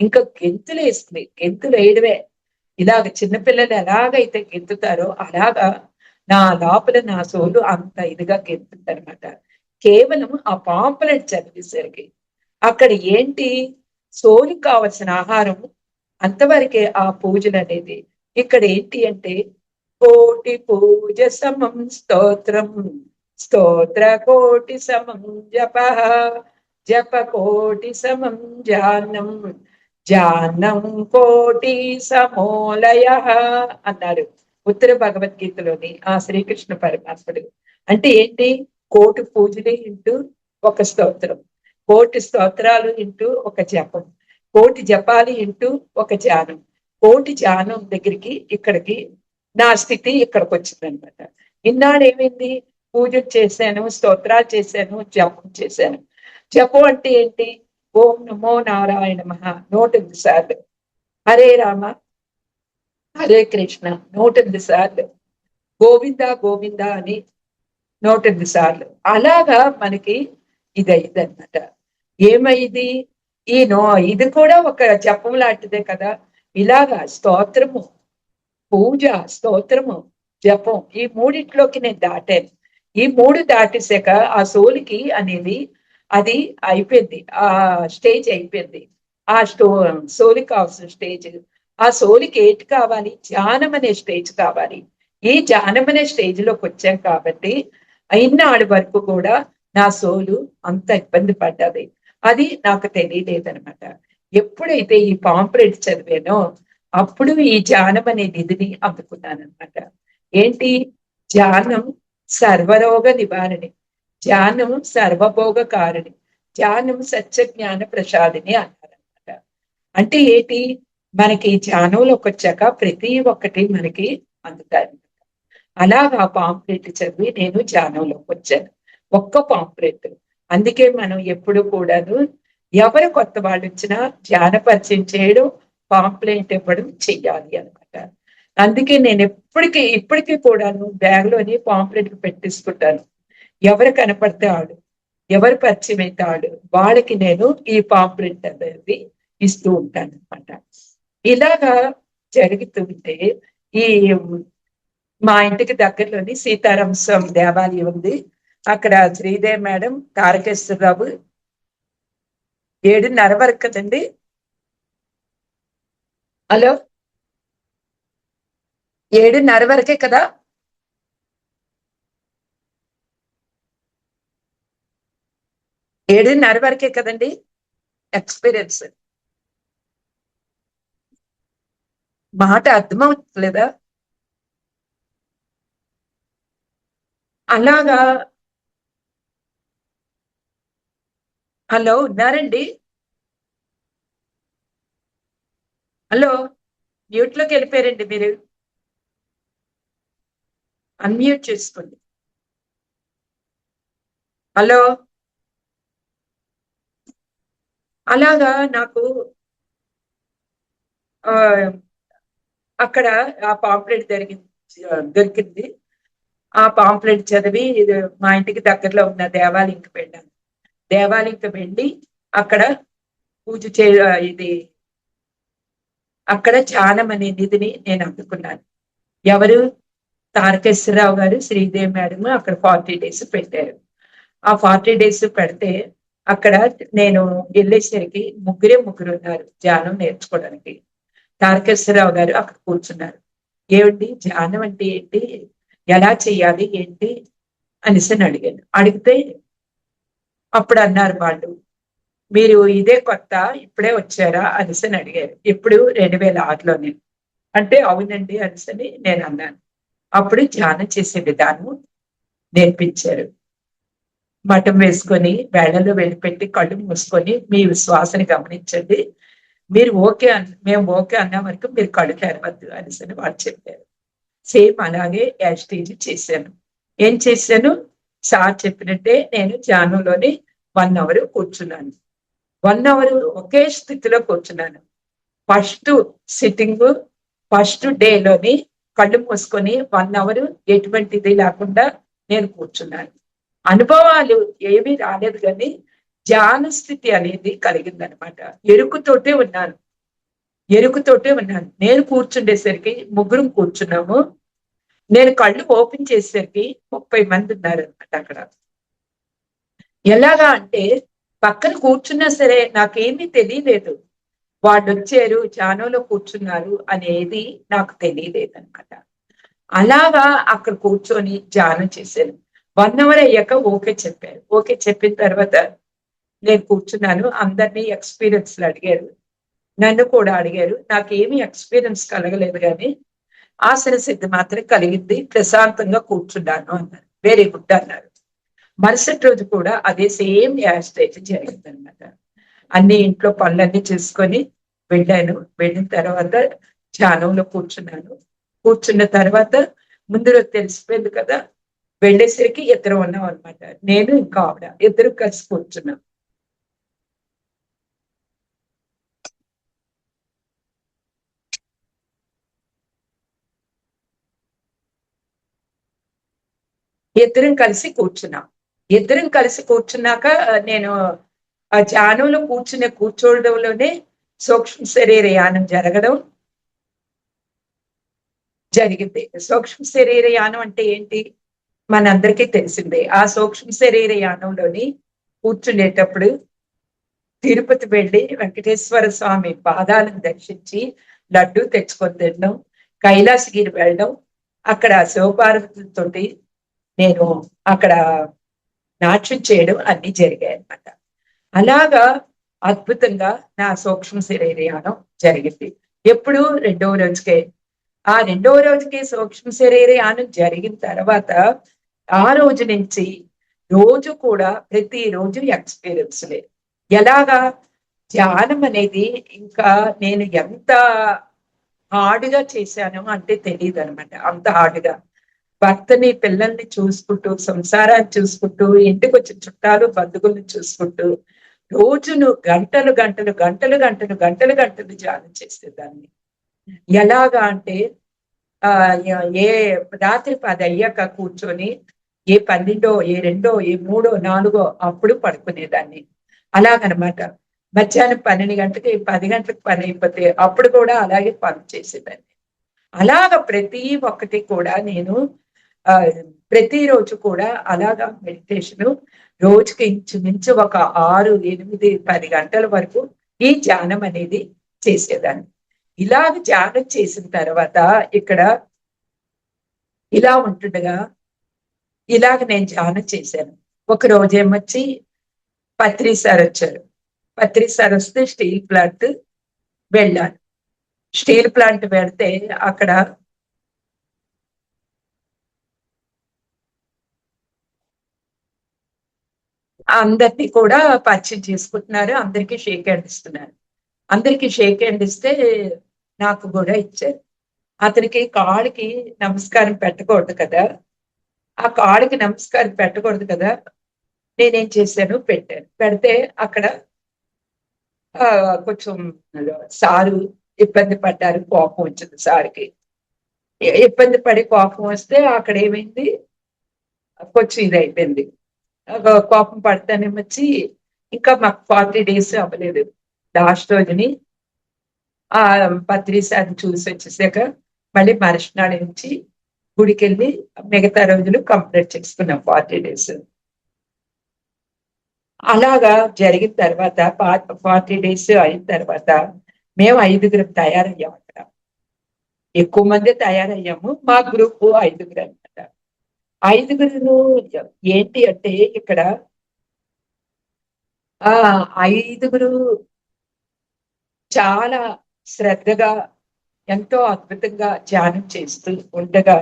ఇంకా గెంతులు వేస్తుంది, గెంతులు వేయడమే. ఇలాగ చిన్నపిల్లలు ఎలాగైతే గెంతుతారో అలాగా నా లోపల నా సోలు అంత ఇదిగా గెంతుందనమాట. కేవలం ఆ పాంప్లెట్ చదివేసరికి అక్కడ ఏంటి, సోలుకి కావలసిన ఆహారం అంతవరకే ఆ పూజలు అనేది. ఇక్కడ ఏంటి అంటే కోటి పూజ సమం స్తోత్రం, స్తోత్ర కోటి సమం జప, జప కోటి సమం ధ్యానం, ధ్యానం కోటి సమోలయ అన్నారు ఉత్తర భగవద్గీతలోని ఆ శ్రీకృష్ణ పరమాత్ముడు. అంటే ఏంటి, కోటి పూజలు ఇంటూ ఒక స్తోత్రం, కోటి స్తోత్రాలు ఇంటూ ఒక జపం, కోటి జపాలు ఇంటూ ఒక ధ్యానం, కోటి ధ్యానం దగ్గరికి ఇక్కడికి నా స్థితి ఇక్కడికి వచ్చిందనమాట. ఇన్నాడు ఏమైంది, పూజలు చేశాను, స్తోత్రాలు చేశాను, జపం చేశాను. జపం అంటే ఏంటి, ఓం నమో నారాయణ మహా 108 సార్లు, హరే రామ హరే కృష్ణ 108 సార్లు, గోవింద గోవింద అని 108 సార్లు. అలాగా మనకి ఇది అయిందనమాట. ఏమైంది, ఇది కూడా ఒక జపం లాంటిదే కదా. ఇలాగా స్తోత్రము, పూజ, స్తోత్రము, జపం ఈ మూడిట్లోకి నేను దాటాను. ఈ మూడు దాటేసాక ఆ సోలికి అనేది అది అయిపోయింది, ఆ స్టేజ్ అయిపోయింది. ఆ సోలికి కావాల్సిన స్టేజ్, ఆ సోలికి ఏంటి కావాలి, ధ్యానం అనే స్టేజ్ కావాలి. ఈ ధ్యానం అనే స్టేజ్ లోకి వచ్చాం కాబట్టి అయినాడు వరకు కూడా నా సోలు అంత ఇబ్బంది పడ్డది. అది నాకు తెలియలేదనమాట. ఎప్పుడైతే ఈ పాంప్లెట్ చదివానో అప్పుడు ఈ ధ్యానం అనే నిధిని అందుకున్నానమాట. ఏంటి ధ్యానం? సర్వరోగ నివారణి, ధ్యానం సర్వభోగ కారణి, ధ్యానం సత్య జ్ఞాన ప్రసాదిని అన్నారనమాట. అంటే ఏంటి, మనకి ధ్యానంలోకి వచ్చాక ప్రతి ఒక్కటి మనకి అందుతాయి. అలాగా పాంప్లెట్ చదివి నేను ధ్యానంలోకి వచ్చాను. ఒక్క పాంప్లెట్. అందుకే మనం ఎప్పుడు కూడాను ఎవరు కొత్త వాళ్ళు వచ్చినా ధ్యాన పరిచయం చేయడం, పాంప్లెట్ ఇవ్వడం చెయ్యాలి అనమాట. అందుకే నేను ఇప్పటికీ కూడాను బ్యాగ్ లోని పాంప్లెట్ పెట్టేసుకుంటాను. ఎవరు కనపడితే ఆడు, ఎవరు పరిచయం అయితే ఆడు, వాళ్ళకి నేను ఈ పాంప్లెట్ అనేది ఇస్తూ ఉంటాను అనమాట. ఇలాగా జరుగుతుంటే ఈ మా ఇంటికి దగ్గరలోని సీతారామ స్వామి దేవాలయం ఉంది. అక్కడ శ్రీదేవి మేడం, తారకేశ్వరరావు 7:30 వరకు కదండి. హలో, 7:30 వరకే కదా. 7:30 వరకే కదండి ఎక్స్పీరియన్స్. మాట అర్థమవుతలేదా? అలాగా. హలో, ఉన్నారండి? హలో, మ్యూట్ లోకి వెళ్ళిపోయారండి మీరు. అన్మ్యూట్ చేసుకోండి. హలో. అలాగా నాకు అక్కడ ఆ పాంప్లెట్ దొరికింది. ఆ పాంప్లెట్ చదివి మా ఇంటికి దగ్గరలో ఉన్న దేవాలయంకి వెళ్ళాను. దేవాలయంకి వెళ్ళి అక్కడ పూజ ఇది అక్కడ ధ్యానం అనే నిధిని నేను అందుకున్నాను. ఎవరు? తారకేశ్వరరావు గారు, శ్రీదేవి మేడం అక్కడ 40 days పెట్టారు. ఆ 40 days పెడితే అక్కడ నేను వెళ్ళేసరికి ముగ్గురు ఉన్నారు ధ్యానం నేర్చుకోవడానికి. తారకేశ్వరరావు గారు అక్కడ కూర్చున్నారు. ఏమిటి ధ్యానం అంటే ఏంటి, ఎలా చెయ్యాలి ఏంటి అనేసి అడిగాను. అడిగితే అప్పుడు అన్నారు వాళ్ళు, మీరు ఇదే కొత్త, ఇప్పుడే వచ్చారా అనేసి అడిగారు. ఎప్పుడు 2006లోనే. అంటే అవునండి అనేసి నేను అన్నాను. అప్పుడు ధ్యానం చేసే విధానం నేర్పించారు. మఠం వేసుకొని వేళలో వెళ్ళిపెట్టి కళ్ళు మూసుకొని మీ శ్వాసని గమనించండి. మీరు మేము ఓకే అన్న వరకు మీరు కళ్ళు తెరవద్దు అనేసి వాళ్ళు చెప్పారు. సేమ్ అలాగే యాజిటేజ్ చేశాను. ఏం చేశాను? సార్ చెప్పినట్టే నేను ధ్యానంలోని 1 hour కూర్చున్నాను. 1 hour ఒకే స్థితిలో కూర్చున్నాను. ఫస్ట్ సిట్టింగ్, ఫస్ట్ డేలోని కళ్ళు మూసుకొని 1 hour ఎటువంటిది లేకుండా నేను కూర్చున్నాను. అనుభవాలు ఏమీ రాలేదు కానీ ధ్యాన స్థితి అనేది కలిగిందనమాట. ఎరుకుతోటే ఉన్నాను. నేను కూర్చుండేసరికి ముగ్గురం కూర్చున్నాము. నేను కళ్ళు ఓపెన్ చేసేసరికి 30 మంది ఉన్నారనమాట అక్కడ. ఎలాగా అంటే పక్కన కూర్చున్నా సరే నాకేమీ తెలియలేదు. వాళ్ళు వచ్చారు ధ్యానంలో కూర్చున్నారు అనేది నాకు తెలియలేదనమాట. అలాగా అక్కడ కూర్చొని ధ్యానం చేశాను. 1 hour అయ్యాక ఓకే చెప్పారు. ఓకే చెప్పిన తర్వాత నేను కూర్చున్నాను. అందరినీ ఎక్స్పీరియన్స్లు అడిగారు, నన్ను కూడా అడిగారు. నాకేమీ ఎక్స్పీరియన్స్ కలగలేదు కానీ ఆసన సిద్ధి మాత్రం కలిగింది. ప్రశాంతంగా కూర్చున్నాను అన్నారు. వెరీ గుడ్ అన్నారు. మరుసటి రోజు కూడా అదే సేమ్ యాజిటేషన్ జరిగిందనమాట. అన్ని ఇంట్లో పనులన్నీ చేసుకొని వెళ్ళాను. వెళ్ళిన తర్వాత ధ్యానంలో కూర్చున్నాను. కూర్చున్న తర్వాత ముందు రోజు తెలిసిపోయింది కదా, వెళ్ళేసరికి ఇద్దరు ఉన్నాం అనమాట. నేను ఇంకా ఆవిడ ఇద్దరు కలిసి కూర్చున్నాం. ఇద్దరం కలిసి కూర్చున్నాక నేను ఆ ధ్యానంలో కూర్చోవడంలోనే సూక్ష్మ శరీర యానం జరిగింది. సూక్ష్మ శరీర యానం అంటే ఏంటి మనందరికీ తెలిసిందే. ఆ సూక్ష్మ శరీర యానంలోని కూర్చునేటప్పుడు తిరుపతి వెళ్ళి వెంకటేశ్వర స్వామి పాదాలను దర్శించి లడ్డు తెచ్చుకొని తినడం, కైలాసగిరి వెళ్ళడం, అక్కడ శివపార్వతులతోటి నేను అక్కడ నాట్యం చేయడం అన్ని జరిగాయి అన్నమాట. అలాగా అద్భుతంగా నా సూక్ష్మ శరీరయానం జరిగింది. ఎప్పుడు రెండవ రోజుకే. ఆ రెండవ రోజుకి సూక్ష్మ శరీరయానం జరిగిన తర్వాత ఆ రోజు నుంచి రోజు కూడా ప్రతిరోజు ఎక్స్పీరియన్స్ లేదు. ఎలాగా ధ్యానం అనేది ఇంకా నేను ఎంత హార్డ్గా చేశాను అంటే తెలియదు అనమాట. అంత హార్డ్గా భర్తని పిల్లల్ని చూసుకుంటూ సంసారాన్ని చూసుకుంటూ ఇంటికి వచ్చిన చుట్టాలు బంధువుల్ని చూసుకుంటూ రోజును గంటలు గంటలు గంటలు గంటలు గంటలు గంటలు ధ్యానం చేసేదాన్ని. ఎలాగా అంటే ఏ రాత్రి 10 అయ్యాక కూర్చొని ఏ 12, ఏ 2, ఏ 3, 4 అప్పుడు పడుకునేదాన్ని. అలాగనమాట. మధ్యాహ్నం 12 గంటలకి 10 గంటలకు పని అయిపోతే అప్పుడు కూడా అలాగే పని చేసేదాన్ని. అలాగ ప్రతి ఒక్కటి కూడా నేను ప్రతిరోజు కూడా అలాగా మెడిటేషన్ రోజుకి ఇంచుమించు ఒక 6, 8, 10 గంటల వరకు ఈ ధ్యానం అనేది చేసేదాన్ని. ఇలాగ ధ్యానం చేసిన తర్వాత ఇక్కడ ఇలా ఉంటుండగా ఇలాగ నేను ధ్యానం చేశాను. ఒక రోజు ఏమొచ్చి పత్రి సార్ వచ్చారు. పత్రి సార్ వస్తే స్టీల్ ప్లాంట్ వెళ్ళాను. స్టీల్ ప్లాంట్ వెళ్తే అక్కడ అందరినీ కూడా పరిచయం చేసుకుంటున్నారు. అందరికీ షేక్ హ్యాండ్ ఇస్తున్నారు. అందరికీ షేక్ హ్యాండ్ ఇస్తే నాకు కూడా ఇచ్చారు. అతనికి కాళ్ళకి నమస్కారం పెట్టకూడదు కదా! ఆ కాళ్ళకి నమస్కారం పెట్టకూడదు కదా! నేనేం చేశాను పెట్టాను. పెడితే అక్కడ కొంచెం సారు ఇబ్బంది పడ్డారు. కోపం వచ్చింది సార్‌కి. ఇబ్బంది పడి కోపం వస్తే అక్కడ ఏమైంది కొంచెం ఇదయిపోయింది. కోపం పడతానేమొచ్చి ఇంకా మాకు 40 డేస్ అవ్వలేదు. లాస్ట్ రోజుని పత్రి సార్‌ని చూసి వచ్చేసాక మళ్ళీ మరుసనాడు నుంచి గుడికెళ్ళి మిగతా రోజులు కంప్లీట్ చేసుకున్నాం 40 డేస్. అలాగా జరిగిన తర్వాత 40 డేస్ అయిన తర్వాత మేము 5గురం తయారయ్యాం అక్కడ. ఎక్కువ మందే తయారయ్యాము. మా గ్రూపు 5గురు అనమాట. 5గురు ఏంటి అంటే ఇక్కడ 5గురు చాలా శ్రద్ధగా ఎంతో అద్భుతంగా ధ్యానం చేస్తూ ఉండగా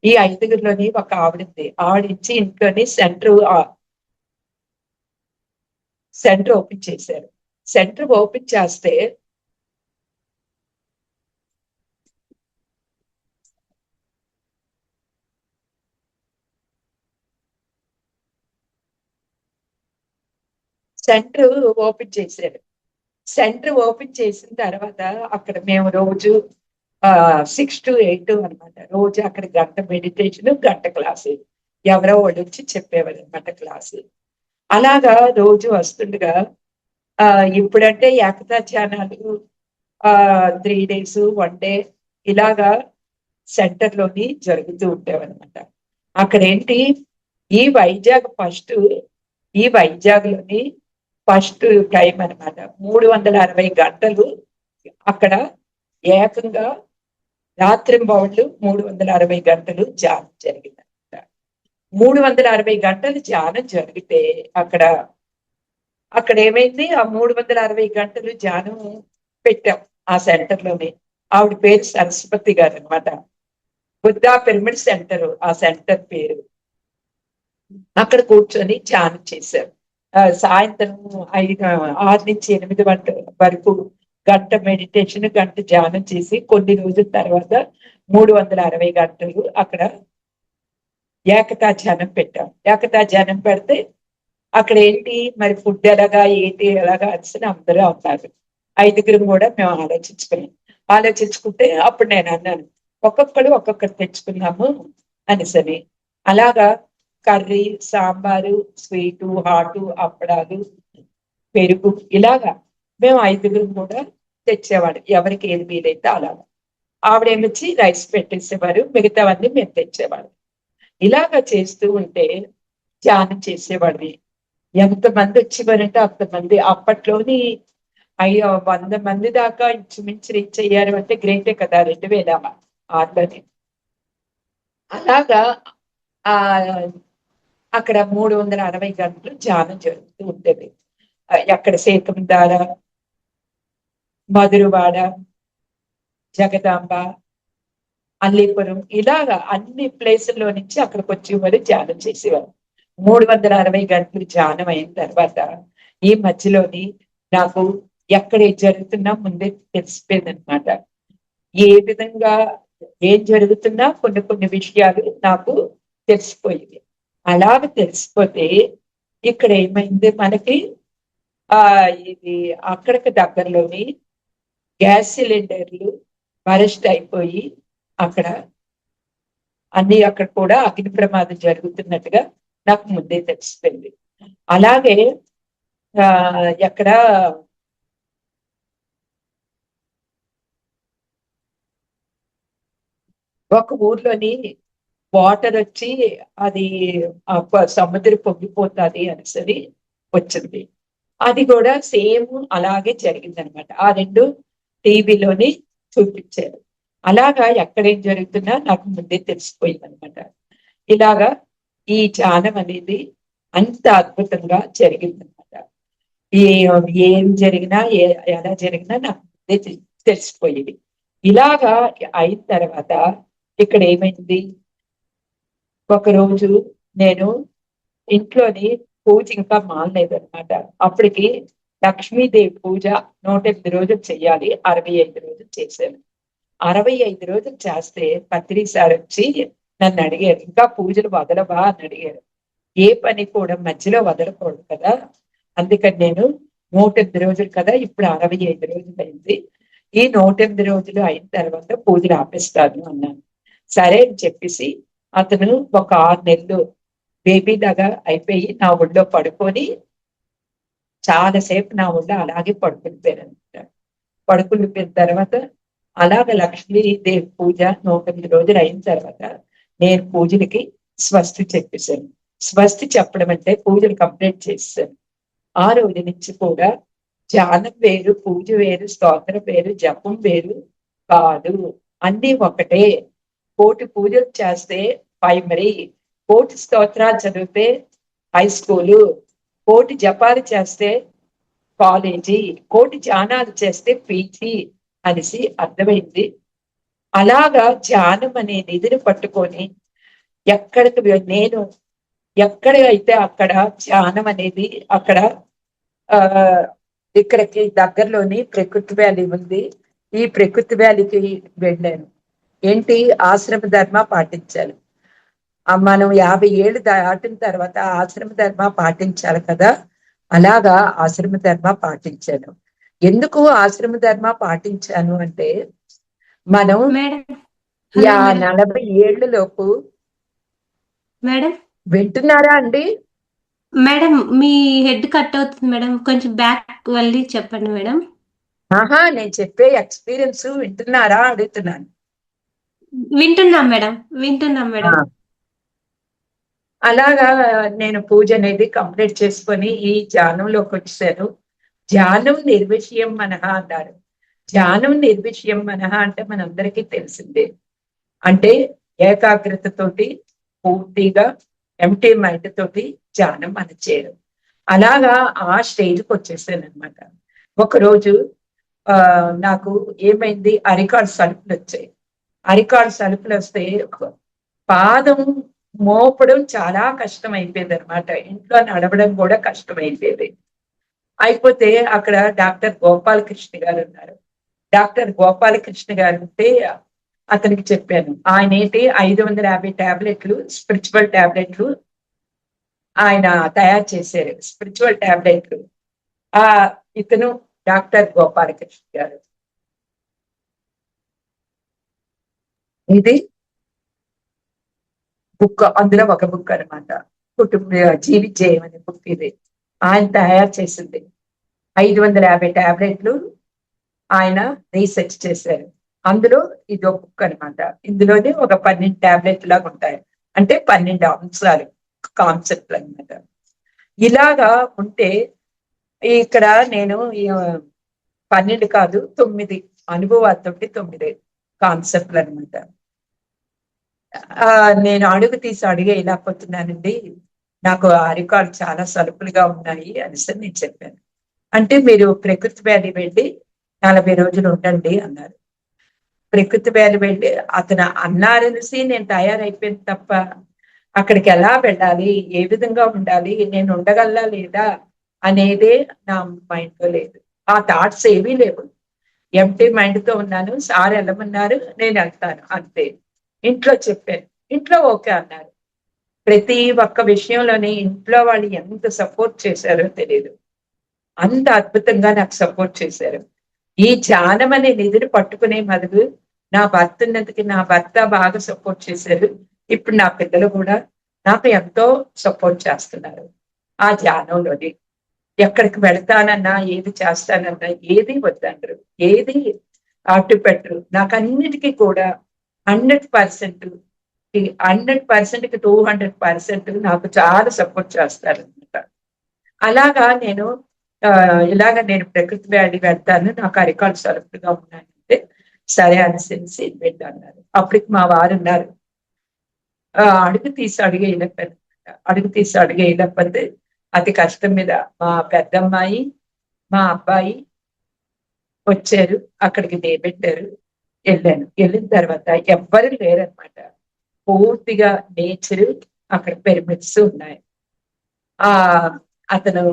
ఈ 5గురిలోని ఒక ఆవిడుంది. ఆవిడిచ్చి ఇంట్లోని సెంటర్ ఓపెన్ చేశారు. సెంటర్ ఓపెన్ చేస్తే సెంటర్ ఓపెన్ చేశారు. సెంటర్ ఓపెన్ చేసిన తర్వాత అక్కడ మేము రోజు 6 to 8 అనమాట. రోజు అక్కడ గంట మెడిటేషన్, గంట క్లాసు. ఎవరో వాళ్ళు వచ్చి చెప్పేవారు అనమాట క్లాసు. అలాగా రోజు వస్తుండగా ఇప్పుడంటే ఏకతా ధ్యానాలు 3 days 1 day ఇలాగా సెంటర్లోని జరుగుతూ ఉండేవన్నమాట. అక్కడేంటి ఈ వైజాగ్ లోని ఫస్ట్ టైం అనమాట. 360 గంటలు అక్కడ ఏకంగా రాత్రింబవళ్ళు 360 గంటలు ధ్యానం జరిగిందనమాట. 360 గంటలు ధ్యానం జరిగితే అక్కడ ఏమైంది ఆ 360 గంటలు ధ్యానం పెట్టాం ఆ సెంటర్లోనే. ఆవిడ పేరు సరస్వతి గారు అనమాట. బుద్ధా పిరమిడ్ సెంటర్ ఆ సెంటర్ పేరు. అక్కడ కూర్చొని ధ్యానం చేశారు. సాయంత్రం 6 నుంచి 8 గంటల వరకు గంట మెడిటేషన్, గంట ధ్యానం చేసి కొన్ని రోజుల తర్వాత 360 గంటలు అక్కడ ఏకతా ధ్యానం పెట్టాం. ఏకతా ధ్యానం పెడితే అక్కడ ఏంటి మరి ఫుడ్ ఎలాగా ఏంటి ఎలాగా అని అందరూ అన్నారు. 5గురు కూడా మేము ఆలోచించుకుంటే అప్పుడు నేను అన్నాను ఒక్కొక్కరు తెచ్చుకున్నాము అనేసని. అలాగా కర్రీ, సాంబారు, స్వీటు, హాటు, అప్పడాలు, పెరుగు ఇలాగా మేము 5గురు కూడా తెచ్చేవాడు. ఎవరికి ఏది వీలైతే అలాగా. ఆవిడేమొచ్చి రైస్ పెట్టేసేవారు. మిగతావన్నీ మేము తెచ్చేవాడు. ఇలాగా చేస్తూ ఉంటే ధ్యానం చేసేవాడిని. ఎంతమంది వచ్చేవారంటే అంతమంది. అప్పట్లోని 100 మంది దాకా ఇంచుమించు రీచ్ అయ్యారు అంటే గ్రేటే కదా 2006లోని. అలాగా ఆ అక్కడ 360 గంటలు ధ్యానం జరుగుతూ ఉండేది. ఎక్కడ సేతందార, మధురవాడ, జగదాంబ, అల్లీపురం ఇలాగా అన్ని ప్లేసుల్లో నుంచి అక్కడికి వచ్చేవారు, ధ్యానం చేసేవారు. 360 గంటలు ధ్యానం అయిన తర్వాత ఈ మధ్యలోని నాకు ఎక్కడ ఏది జరుగుతున్నా ముందే తెలిసిపోయింది అనమాట. ఏ విధంగా ఏం జరుగుతున్నా కొన్ని కొన్ని విషయాలు నాకు తెలిసిపోయింది. అలాగ తెలిసిపోతే ఇక్కడ ఏమైంది మనకి ఆ ఇది అక్కడికి దగ్గరలోని గ్యాస్ సిలిండర్లు బరస్ట్ అయిపోయి అక్కడ అక్కడ కూడా అగ్ని ప్రమాదం జరుగుతున్నట్టుగా నాకు ముందే తెలిసిపోయింది. అలాగే ఎక్కడ ఒక ఊర్లోని వాటర్ వచ్చి అది సముద్రం పొంగిపోతుంది అనేసరి వచ్చింది. అది కూడా సేమ్ అలాగే జరిగింది అనమాట. ఆ రెండు టీవీలోని చూపించారు. అలాగా ఎక్కడేం జరుగుతున్నా నాకు ముందే తెలిసిపోయింది అనమాట. ఇలాగా ఈ ధ్యానం అనేది అంత అద్భుతంగా జరిగిందనమాట. ఏం జరిగినా ఎలా జరిగినా నాకు ముందే తెలిసిపోయేది. ఇలాగా అయిన తర్వాత ఇక్కడ ఏమైంది, ఒకరోజు నేను ఇంట్లోని పూజ ఇంకా మానలేదనమాట. అప్పటికి లక్ష్మీదేవి పూజ 108 రోజులు చెయ్యాలి, 65 రోజులు చేశాను. 65 రోజులు చేస్తే పత్రి సార్ వచ్చి నన్ను అడిగారు, ఇంకా పూజలు వదలవా అని అడిగారు. ఏ పని కూడా మధ్యలో వదలకూడదు కదా, అందుకని నేను 108 రోజులు కదా, ఇప్పుడు 65 రోజులు అయింది, ఈ 108 రోజులు అయిన తర్వాత పూజలు ఆపేస్తాను అన్నాను. సరే అని చెప్పేసి అతను ఒక 6 నెలలు బేబీ లాగా అయిపోయి నా ఒళ్ళో పడుకొని చాలాసేపు నా ఒళ్ళో అలాగే పడుకునిపోయారనమాట. పడుకునిపోయిన తర్వాత అలాగ లక్ష్మీదేవి పూజ 108 రోజులు అయిన తర్వాత నేను పూజలకి స్వస్తి చెప్పేశాను. స్వస్తి చెప్పడం అంటే పూజలు కంప్లీట్ చేశాను. ఆ రోజు నుంచి కూడా ధ్యానం వేరు, పూజ వేరు, స్తోత్రం వేరు, జపం వేరు కాదు, అన్ని ఒకటే. కోటి పూజలు చేస్తే ప్రైమరీ, కోటి స్తోత్రాలు చదివితే హై స్కూలు, కోటి జపాలు చేస్తే కాలేజీ, కోటి ధ్యానాలు చేస్తే పీజీ అనేసి అర్థమైంది. అలాగా ధ్యానం అనే నిధిని పట్టుకొని ఎక్కడికి నేను ఎక్కడ అయితే అక్కడ ధ్యానం అనేది అక్కడ ఆ ఇక్కడికి దగ్గరలోని ప్రకృతి వ్యాలీ ఉంది. ఈ ప్రకృతి వ్యాలీకి వెళ్ళాను. ఏంటి, ఆశ్రమ ధర్మ పాటించాలి. మనం 50 ఏళ్ళు దాటిన తర్వాత ఆశ్రమ ధర్మ పాటించాలి కదా, అలాగా ఆశ్రమ ధర్మ పాటించాను. ఎందుకు ఆశ్రమ ధర్మ పాటించాను అంటే, మనం మేడం. Hello madam. 40 ఏళ్ళలోపు మేడం. వింటున్నారా అండి? మేడం, మీ హెడ్ కట్ అవుతుంది మేడం, కొంచెం బ్యాక్ వెళ్ళి చెప్పండి మేడం. ఆహా, నేను చెప్పే ఎక్స్పీరియన్స్ వింటున్నారా అడుగుతున్నాను. వింటున్నాం మేడం, వింటున్నాం మేడం. అలాగా నేను పూజ అనేది కంప్లీట్ చేసుకొని ఈ ధ్యానంలోకి వచ్చాను. ధ్యానం నిర్విషయం మనహ అన్నారు. ధ్యానం నిర్విషయం మనహ అంటే మనందరికీ తెలిసిందే. అంటే ఏకాగ్రతతోటి పూర్తిగా ఎంటీ మైండ్ తోటి ధ్యానం మనం చేయడం. అలాగా ఆ స్టేజ్కి వచ్చేసాను అనమాట. ఒకరోజు నాకు ఏమైంది, అరికాలు సలుపులు వచ్చాయి. అరికాలు సలుపులు వస్తే పాదం మోపడం చాలా కష్టం అయిపోయింది అనమాట. ఇంట్లో నడవడం కూడా కష్టం అయిపోయేది. అయిపోతే అక్కడ డాక్టర్ గోపాలకృష్ణ గారు ఉన్నారు. డాక్టర్ గోపాలకృష్ణ గారు ఉంటే అతనికి చెప్పాను. ఆయన ఏంటి 550 టాబ్లెట్లు, స్పిరిచువల్ టాబ్లెట్లు ఆయన తయారు చేశారు, స్పిరిచువల్ టాబ్లెట్లు. ఆ ఇతను డాక్టర్ గోపాలకృష్ణ గారు. ఇది బుక్, అందులో ఒక బుక్ అనమాట, కుటుంబ జీవిజయం అనే బుక్ ఇది. ఆయన తయారు చేసింది. 550 టాబ్లెట్లు ఆయన రీసెర్చ్ చేశారు. అందులో ఇది ఒక బుక్ అనమాట. ఇందులోనే ఒక 12 టాబ్లెట్ లాగా ఉంటాయి, అంటే 12 అంశాలు, కాన్సెప్ట్లు అనమాట. ఇలాగా ఉంటే ఇక్కడ నేను 12 కాదు 9 అనుభవాలతోటి 9 కాన్సెప్ట్లు అనమాట. నేను అడుగు తీసి అడిగేయలేకపోతున్నానండి. నాకు అరికాళ్ళు చాలా సలుపులుగా ఉన్నాయి అనేసి నేను చెప్పాను. అంటే మీరు ప్రకృతి వ్యాధి వెళ్ళి 40 రోజులు ఉండండి అన్నారు. ప్రకృతి వ్యాధి వెళ్ళి అతను అన్నారనేసి నేను తయారైపోయింది తప్ప అక్కడికి ఎలా వెళ్ళాలి, ఏ విధంగా ఉండాలి, నేను ఉండగలనా లేదా అనేదే నా మైండ్ లో లేదు. ఆ థాట్స్ ఏమీ లేవు. ఎంప్టీ మైండ్ తో ఉన్నాను. సార్ వెళ్ళమన్నారు, నేను వెళ్తాను అంతే. ఇంట్లో చెప్పాను, ఇంట్లో ఓకే అన్నారు. ప్రతి ఒక్క విషయంలోని ఇంట్లో వాళ్ళు ఎంత సపోర్ట్ చేశారో తెలియదు. అంత అద్భుతంగా నాకు సపోర్ట్ చేశారు. ఈ ధ్యానం అనే నిధిని పట్టుకునే మొదలు నా భర్త ఉన్నందుకు నా భర్త బాగా సపోర్ట్ చేశారు. ఇప్పుడు నా పిల్లలు కూడా నాకు ఎంతో సపోర్ట్ చేస్తున్నారు ఆ ధ్యానంలోని. ఎక్కడికి వెళ్తానన్నా, ఏది చేస్తానన్నా ఏది వద్దంటారు, ఏది అటు పెట్టరు. నాకు అన్నిటికీ కూడా 100% 100%కి 200% నాకు చాలా సపోర్ట్ చేస్తారు అనమాట. అలాగా నేను ఇలాగ నేను ప్రకృతి వ్యాధి వెళ్తాను, నాకు అరికాలు సరుకులుగా ఉన్నాయంటే సరే అనేసి వెళ్ళన్నారు. అప్పటికి మా వారు ఉన్నారు. అడుగు తీసి అడిగేయలేకపోయాను. అడుగు తీసి అడిగేయలేకపోతే అతి కష్టం మీద మా పెద్దమ్మాయి, మా అబ్బాయి వచ్చారు. అక్కడికి నిలబెట్టారు. వెళ్ళాను. వెళ్ళిన తర్వాత ఎవ్వరు లేరనమాట. పూర్తిగా నేచర్, అక్కడ పిరమిడ్స్ ఉన్నాయి. ఆ అతను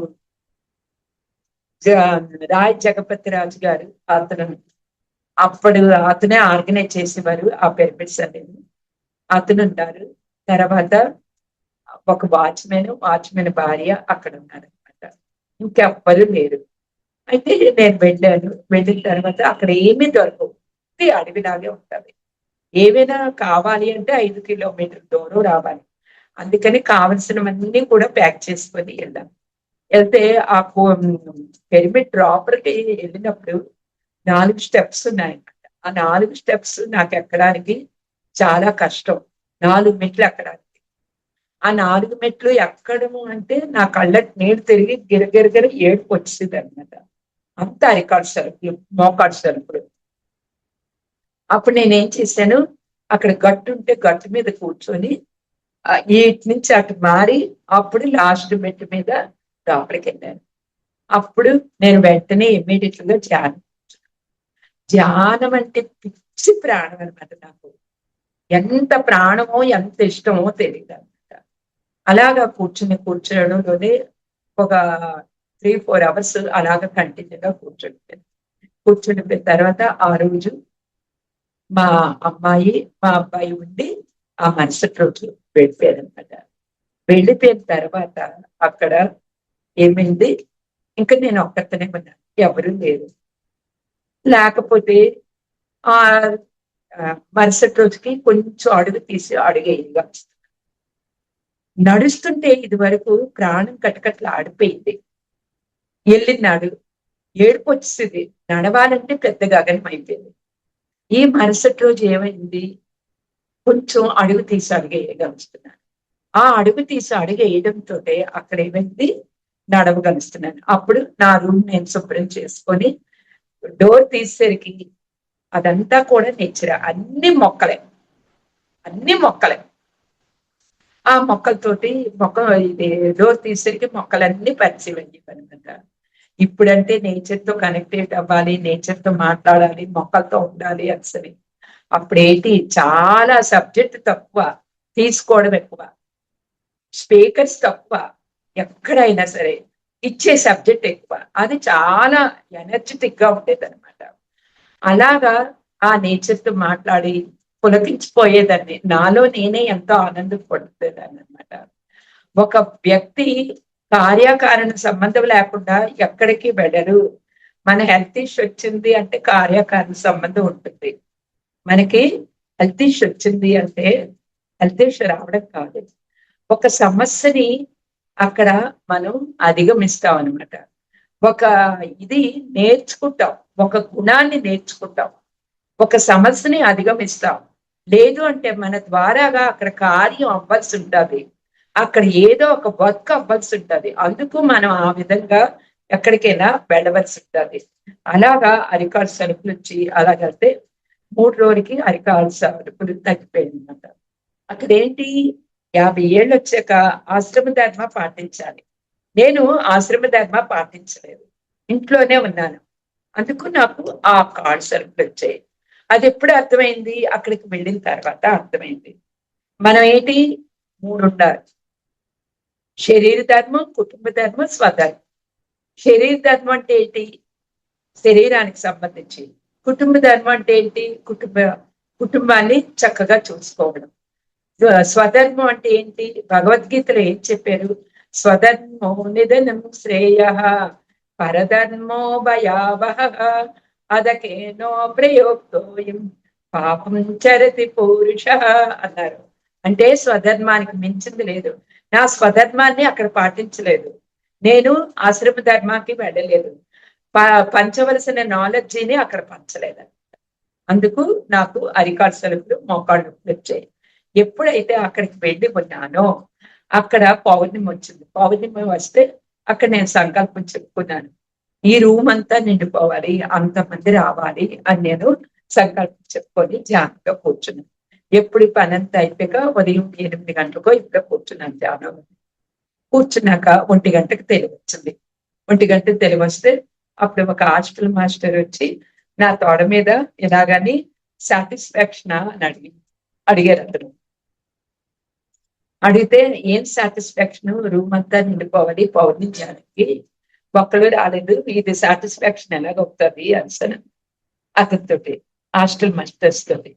రాయ్ జగపతి రాజు గారు, అతను అప్పుడు అతనే ఆర్గనైజ్ చేసేవారు ఆ పిరమిడ్స్ అనేది. అతను ఉన్నారు. తర్వాత ఒక వాచ్మెన్ భార్య అక్కడ ఉన్నారనమాట. ఇంకెవ్వరు లేరు. అయితే నేను వెళ్ళాను. వెళ్ళిన తర్వాత అక్కడ ఏమీ దొరకవు. అడవిలాగే ఉంటది. ఏమైనా కావాలి అంటే 5 కిలోమీటర్ల దూరం రావాలి. అందుకని కావలసినవన్నీ కూడా ప్యాక్ చేసుకొని వెళ్ళాం. వెళ్తే ఆ పిరమిడ్ లోపలికి వెళ్ళినప్పుడు 4 స్టెప్స్ ఉన్నాయన్నమాట. ఆ 4 స్టెప్స్ నాకు ఎక్కడానికి చాలా కష్టం. 4 మెట్లు ఎక్కడానికి. ఆ 4 మెట్లు ఎక్కడము అంటే నా కళ్ళకి నీళ్ళు తిరిగి గిరగిరగిర ఏడుపు వచ్చేది అనమాట. అంత అరికాడు సరుకులు, మోకాడు సరుకులు. అప్పుడు నేనేం చేశాను, అక్కడ గట్టు ఉంటే గట్టు మీద కూర్చొని ఇటు నుంచి అటు మారి అప్పుడు లాస్ట్ మెట్టు మీద లోపలికి వెళ్ళాను. అప్పుడు నేను వెంటనే ఇమ్మీడియట్ గా ధ్యానం అంటే పిచ్చి ప్రాణం అనమాట నాకు. ఎంత ప్రాణమో ఎంత ఇష్టమో తెలియదు అనమాట. అలాగా కూర్చోడంలోనే ఒక 3-4 అవర్స్ అలాగా కంటిన్యూగా కూర్చుండిపోయిన తర్వాత ఆ రోజు మా అమ్మాయి, మా అబ్బాయి ఉండి ఆ మరుసటి రోజు వెళ్ళిపోయారనమాట. వెళ్ళిపోయిన తర్వాత అక్కడ ఏమైంది, ఇంకా నేను ఒక్కతనే ఉన్నాను, ఎవరు లేరు. లేకపోతే ఆ మరుసటి రోజుకి కొంచెం అడుగు తీసి అడుగేయగా నడుస్తుంటే ఇది వరకు ప్రాణం కటకట్లా ఆడిపోయింది. వెళ్ళినాడు ఏడుపు వచ్చేసింది. నడవాలంటే పెద్ద గగనం అయిపోయింది. ఈ మరుసటి రోజు ఏమైంది, కొంచెం అడుగు తీసి అడుగేయగలుగుతున్నాను. ఆ అడుగు తీసి అడుగేయడంతో అక్కడ ఏమైంది, నడవగలుగుతున్నాను. అప్పుడు నా రూమ్ నేను శుభ్రం చేసుకొని డోర్ తీసేసరికి అదంతా కూడా నేచర్. అన్ని మొక్కలే. ఆ మొక్కలతోటి ఇది డోర్ తీసేసరికి మొక్కలన్నీ పరిచయం అయ్యేవన్నమాట. ఇప్పుడంటే నేచర్ తో కనెక్టెడ్ అవ్వాలి, నేచర్ తో మాట్లాడాలి, మొక్కలతో ఉండాలి అసలు. అప్పుడేంటి, చాలా సబ్జెక్ట్ తక్కువ, తీసుకోవడం ఎక్కువ, స్పీకర్స్ తక్కువ, ఎక్కడైనా సరే ఇచ్చే సబ్జెక్ట్ ఎక్కువ. అది చాలా ఎనర్జెటిక్ గా ఉండేది అనమాట. అలాగా ఆ నేచర్ తో మాట్లాడి పులకించిపోయేదాన్ని. నాలో నేనే ఎంతో ఆనందం పడుతుందాన్ని అనమాట. ఒక వ్యక్తి కార్యకారణ సంబంధం లేకుండా ఎక్కడికి వెళ్ళరు. మన హెల్త్ ఇష్యూ వచ్చింది అంటే కార్యకారణ సంబంధం ఉంటుంది. మనకి హెల్త్ ఇష్యూ వచ్చింది అంటే హెల్త్ ఇష్యూ రావడం కాదు, ఒక సమస్యని అక్కడ మనం అధిగమిస్తాం అనమాట. ఒక ఇది నేర్చుకుంటాం, ఒక గుణాన్ని నేర్చుకుంటాం, ఒక సమస్యని అధిగమిస్తాం. లేదు అంటే మన ద్వారాగా అక్కడ కార్యం అవ్వాల్సి ఉంటుంది, అక్కడ ఏదో ఒక వర్క్ అవ్వాల్సి ఉంటుంది. అందుకు మనం ఆ విధంగా ఎక్కడికైనా వెళ్ళవలసి ఉంటుంది. అలాగా అరికాలు సరుకులు వచ్చి అలాగైతే 3 రోజులకి అరికాలు సరుకులు తగ్గిపోయింది అనమాట. అక్కడేంటి 50 ఏళ్ళు వచ్చాక ఆశ్రమ ధర్మ పాటించాలి. నేను ఆశ్రమ ధర్మ పాటించలేదు, ఇంట్లోనే ఉన్నాను. అందుకు నాకు ఆ కాళ్ళు సరుకులు వచ్చాయి. అది ఎప్పుడు అర్థమైంది, అక్కడికి వెళ్ళిన తర్వాత అర్థమైంది. మనం ఏంటి, 3 ఉండాలి: శరీర ధర్మం, కుటుంబ ధర్మం, స్వధర్మం. శరీర ధర్మం అంటే ఏంటి, శరీరానికి సంబంధించి. కుటుంబ ధర్మం అంటే ఏంటి, కుటుంబాన్ని చక్కగా చూసుకోవడం. స్వధర్మం అంటే ఏంటి, భగవద్గీతలో ఏం చెప్పారు, స్వధర్మో నిధనం శ్రేయ పరధర్మో భయావహ అదకేనో ప్రయోక్తోయం పాపం చరతి పౌరుష అన్నారు. అంటే స్వధర్మానికి మించింది లేదు. నా స్వధర్మాన్ని అక్కడ పాటించలేదు, నేను ఆశ్రమ ధర్మానికి వెళ్ళలేదు, పంచవలసిన నాలెడ్జిని అక్కడ పంచలేదు. అందుకు నాకు అరికాలు సరుకులు, మోకాళ్ళు నొప్పులు వచ్చాయి. ఎప్పుడైతే అక్కడికి వెళ్ళి ఉన్నానో అక్కడ పౌర్ణమి వచ్చింది. పౌర్ణమి వస్తే అక్కడ నేను సంకల్పం చెప్పుకున్నాను, ఈ రూమ్ అంతా నిండిపోవాలి, అంతమంది రావాలి అని నేను సంకల్పం చెప్పుకొని ధ్యానంగా కూర్చున్నాను. ఎప్పుడు పని అంతా అయిపోయాక ఉదయం 8 గంటలకో ఇప్పుడు కూర్చున్నాను ధ్యానం. కూర్చున్నాక 1 గంటకు తెలివి వచ్చింది. 1 గంటకు తెలివి వస్తే అప్పుడు ఒక హాస్టల్ మాస్టర్ వచ్చి నా తోడ మీద ఎలాగని సాటిస్ఫాక్షన్ అని అడిగారు అతను. అడిగితే ఏం సాటిస్ఫాక్షన్, రూమ్ అంతా నిండిపోవాలి పౌర్ణించడానికి, ఒక్కళ్ళు రాలేదు, ఇది సాటిస్ఫాక్షన్ ఎలాగవుతుంది అసలు అతనితోటి, హాస్టల్ మాస్టర్స్ తోటి.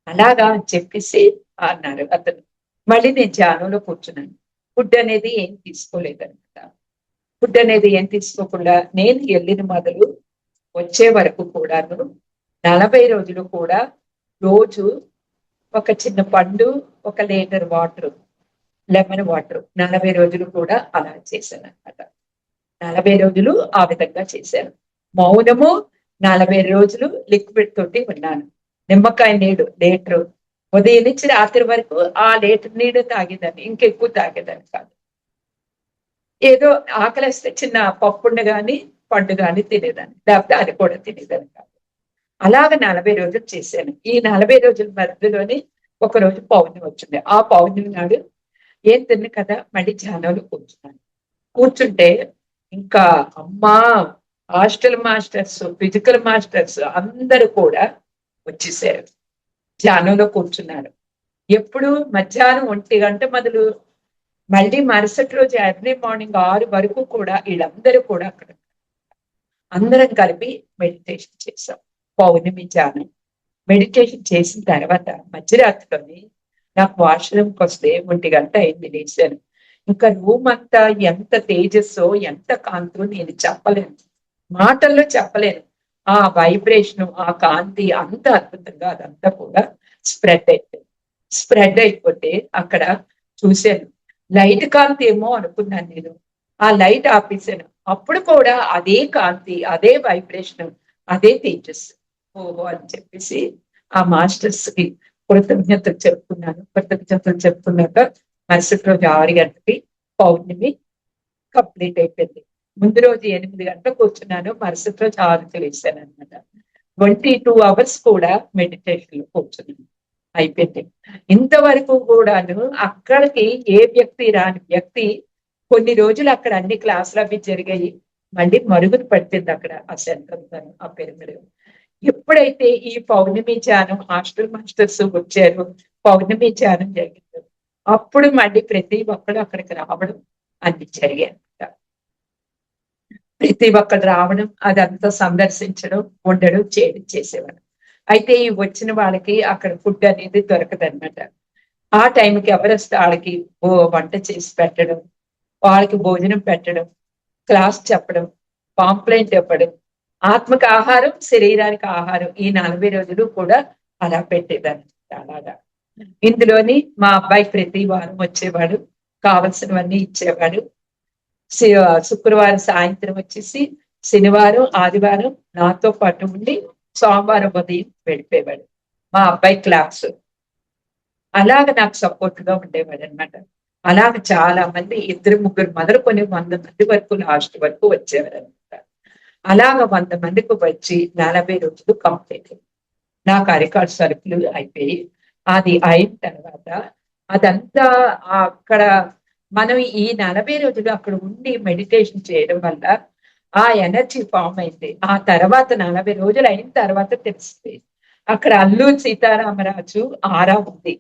అలాగా అని చెప్పేసి అన్నారు అతను. మళ్ళీ నేను ధ్యానంలో కూర్చున్నాను. ఫుడ్ అనేది ఏం తీసుకోలేదన్నమాట. ఫుడ్ అనేది ఏం తీసుకోకుండా నేను వెళ్ళిన మొదలు వచ్చే వరకు కూడాను 40 రోజులు కూడా రోజు ఒక చిన్న పండు, 1 లీటర్ వాటర్, లెమన్ వాటర్ 40 రోజులు కూడా అలా చేశాను అనమాట. 40 రోజులు ఆ విధంగా చేశాను. మౌనము 40 రోజులు లిక్విడ్ తోటి ఉన్నాను. నిమ్మకాయ నీడు లీటరు, ఉదయం నుంచి రాత్రి వరకు ఆ లీటర్ నీడు తాగేదాన్ని, ఇంకెక్కువ తాగేదాన్ని కాదు. ఏదో ఆకలిస్తే చిన్న పప్పుండ గాని పండు గాని తినేదాన్ని, లేకపోతే అది కూడా తినేదాన్ని కాదు. అలాగ 40 రోజులు చేశాను. ఈ 40 రోజుల మధ్యలోని ఒక రోజు పౌర్ణమి వచ్చింది. ఆ పౌర్ణమి నాడు ఏం తిన్న కదా మళ్ళీ ధ్యానంలో కూర్చున్నాను. కూర్చుంటే ఇంకా అమ్మా, హాస్టల్ మాస్టర్స్, ఫిజికల్ మాస్టర్స్ అందరూ కూడా వచ్చేసారు, ధ్యానంలో కూర్చున్నారు. ఎప్పుడు మధ్యాహ్నం 1 గంట మొదలు మళ్ళీ మరుసటి రోజు ఎర్లీ మార్నింగ్ 6 వరకు కూడా వీళ్ళందరూ కూడా అక్కడ అందరం కలిపి మెడిటేషన్ చేసాం. పౌర్ణమి ధ్యానం మెడిటేషన్ చేసిన తర్వాత మధ్యరాత్రిలోని నాకు వాష్రూమ్కి వస్తే 1 గంట అయింది, లేచాను. ఇంకా రూమ్ అంతా ఎంత తేజస్సో, ఎంత కాంతో నేను చెప్పలేను, మాటల్లో చెప్పలేను. ఆ వైబ్రేషన్, ఆ కాంతి అంత అద్భుతంగా అదంతా కూడా స్ప్రెడ్ అయిపోతే అక్కడ చూశాను. లైట్ కాంతి ఏమో అనుకున్నాను నేను, ఆ లైట్ ఆపేసాను. అప్పుడు కూడా అదే కాంతి, అదే వైబ్రేషన్, అదే తేజస్సు. ఓహో అని చెప్పేసి ఆ మాస్టర్స్ కి కృతజ్ఞతలు చెప్పుకున్నాను. కృతజ్ఞతలు చెప్పుకున్నాక మరుసటి రోజు 6 గంటలకి పౌర్ణమి కంప్లీట్ అయిపోయింది. ముందు రోజు 8 గంటలకు కూర్చున్నాను, మరుసటి రోజు 6కి లేచాను అనమాట. 22 అవర్స్ కూడా మెడిటేషన్ లో కూర్చున్నాను, అయిపోయింది. ఇంతవరకు కూడాను అక్కడికి ఏ వ్యక్తి రాని వ్యక్తి, కొన్ని రోజులు అక్కడ అన్ని క్లాసులు అవి జరిగాయి, మళ్ళీ మరుగున పడుతుంది అక్కడ ఆ సెంటర్, ఆ పిరమిడ్. ఎప్పుడైతే ఈ పౌర్ణమి ధ్యానం హాస్టల్ మాస్టర్స్ వచ్చారు, పౌర్ణమి ధ్యానం జరిగింది, అప్పుడు మళ్ళీ ప్రతి ఒక్కరు అక్కడికి రావడం అన్ని జరిగాయి. ప్రతి ఒక్కరు రావడం, అదంతా సందర్శించడం, ఉండడం, చేయడం చేసేవాడు. అయితే ఈ వచ్చిన వాళ్ళకి అక్కడ ఫుడ్ అనేది దొరకదన్నమాట. ఆ టైంకి ఎవరు వస్తే వాళ్ళకి వంట చేసి పెట్టడం, వాళ్ళకి భోజనం పెట్టడం, క్లాస్ చెప్పడం, పాంప్లెంట్ ఇవ్వడం, ఆత్మకు ఆహారం, శరీరానికి ఆహారం, ఈ 40 రోజులు కూడా అలా పెట్టేదాన్ని. అలాగా ఇందులోని మా అబ్బాయి ప్రతి వారం వచ్చేవాడు, కావలసినవన్నీ ఇచ్చేవాడు. శుక్రవారం సాయంత్రం వచ్చేసి శనివారం, ఆదివారం నాతో పాటు ఉండి సోమవారం ఉదయం వెళ్ళిపోయేవాడు మా అబ్బాయి క్లాస్. అలాగ నాకు సపోర్ట్ గా ఉండేవాడు అనమాట. అలాగ చాలా మంది 2, 3 మొదలుకొని 100 మంది వరకు లాస్ట్ వరకు వచ్చేవారు అనమాట. అలాగ 100 మందికి వచ్చి 40 రోజులు కంప్లీట్. నాకు అరికాడు సరుకులు అయిపోయి, అది అయిన తర్వాత అదంతా అక్కడ మనం ఈ 40 రోజులు అక్కడ ఉండి మెడిటేషన్ చేయడం వల్ల ఆ ఎనర్జీ ఫామ్ అయింది. ఆ తర్వాత 40 రోజులు అయిన తర్వాత తెలిసింది అక్కడ అల్లూరి సీతారామరాజు ఆరా ఉంది.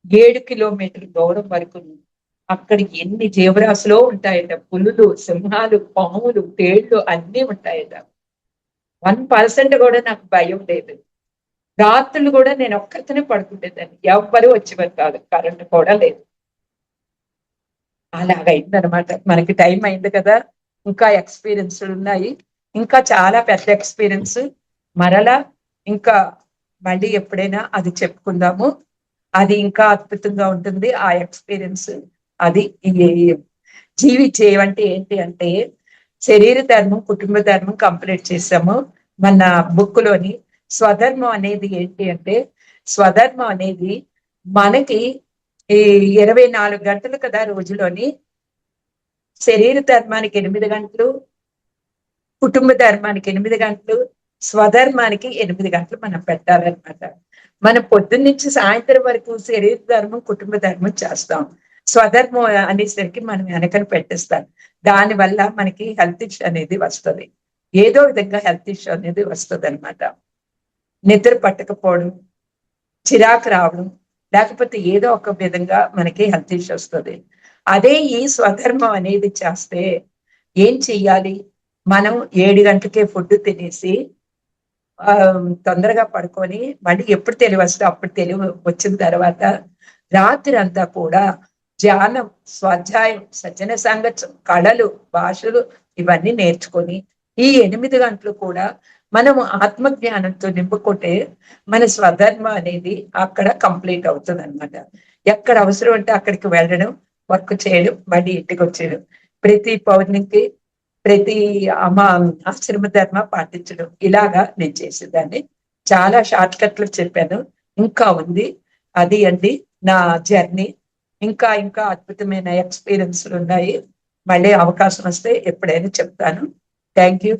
7 కిలోమీటర్ల దూరం వరకు అక్కడ ఎన్ని జీవరాశులో ఉంటాయట. పులులు, సింహాలు, పాములు, తేళ్లు అన్ని ఉంటాయట. 1% కూడా నాకు భయం లేదు. రాత్రులు కూడా నేను ఒక్కరితోనే పడుకుంటేదాన్ని. ఎవ్వరూ వచ్చేవారు కాదు. కరెంట్ కూడా లేదు. అలాగైందనమాట. మనకి టైం అయింది కదా, ఇంకా ఎక్స్పీరియన్స్లు ఉన్నాయి. ఇంకా చాలా పెద్ద ఎక్స్పీరియన్స్ మరలా ఇంకా మళ్ళీ ఎప్పుడైనా అది చెప్పుకుందాము. అది ఇంకా అద్భుతంగా ఉంటుంది ఆ ఎక్స్పీరియన్స్. అది జీవించేయం అంటే ఏంటి అంటే శరీర ధర్మం, కుటుంబ ధర్మం కంప్లీట్ చేసాము. మన బుక్ లోని స్వధర్మం అనేది ఏంటి అంటే, స్వధర్మం అనేది మనకి ఈ 24 గంటలు కదా రోజులోని. శరీర ధర్మానికి 8 గంటలు, కుటుంబ ధర్మానికి 8 గంటలు, స్వధర్మానికి 8 గంటలు మనం పెట్టాలన్నమాట. మనం పొద్దున్న నుంచి సాయంత్రం వరకు శరీర ధర్మం, కుటుంబ ధర్మం చేస్తాం. స్వధర్మం అనేసరికి మనం వెనకని పెట్టేస్తాం. దానివల్ల మనకి హెల్త్ ఇష్యూ అనేది వస్తుంది. ఏదో విధంగా హెల్త్ ఇష్యూ అనేది వస్తుంది అనమాట. నిద్ర పట్టకపోవడం, చిరాకు రావడం, లేకపోతే ఏదో ఒక విధంగా మనకి హెల్త్ ఇష్యూ వస్తుంది. అదే ఈ స్వధర్మం అనేది చేస్తే ఏం చెయ్యాలి? మనం 7 గంటలకే ఫుడ్ తినేసి తొందరగా పడుకొని మళ్ళీ ఎప్పుడు తెలివి వస్తే అప్పుడు తెలివి వచ్చిన తర్వాత రాత్రి అంతా కూడా ధ్యానం, స్వాధ్యాయం, సజ్జన సాంగత్యం, కళలు, భాషలు ఇవన్నీ నేర్చుకొని ఈ 8 గంటలు కూడా మనము ఆత్మజ్ఞానంతో నింపుకుంటే మన స్వధర్మ అనేది అక్కడ కంప్లీట్ అవుతుంది అనమాట. ఎక్కడ అవసరం అంటే అక్కడికి వెళ్ళడం, వర్క్ చేయడం, మళ్ళీ ఇంటికి వచ్చేయడం. ప్రతి పౌర్ణమికి, ప్రతి ఆశ్రమ ధర్మ పాటించడం, ఇలాగా నేను చేసేదాన్ని. చాలా షార్ట్ కట్లు చెప్పాను. ఇంకా ఉంది. అది అండి నా జర్నీ. ఇంకా ఇంకా అద్భుతమైన ఎక్స్పీరియన్స్లు ఉన్నాయి. మళ్ళీ అవకాశం వస్తే ఎప్పుడైనా చెప్తాను. Thank you.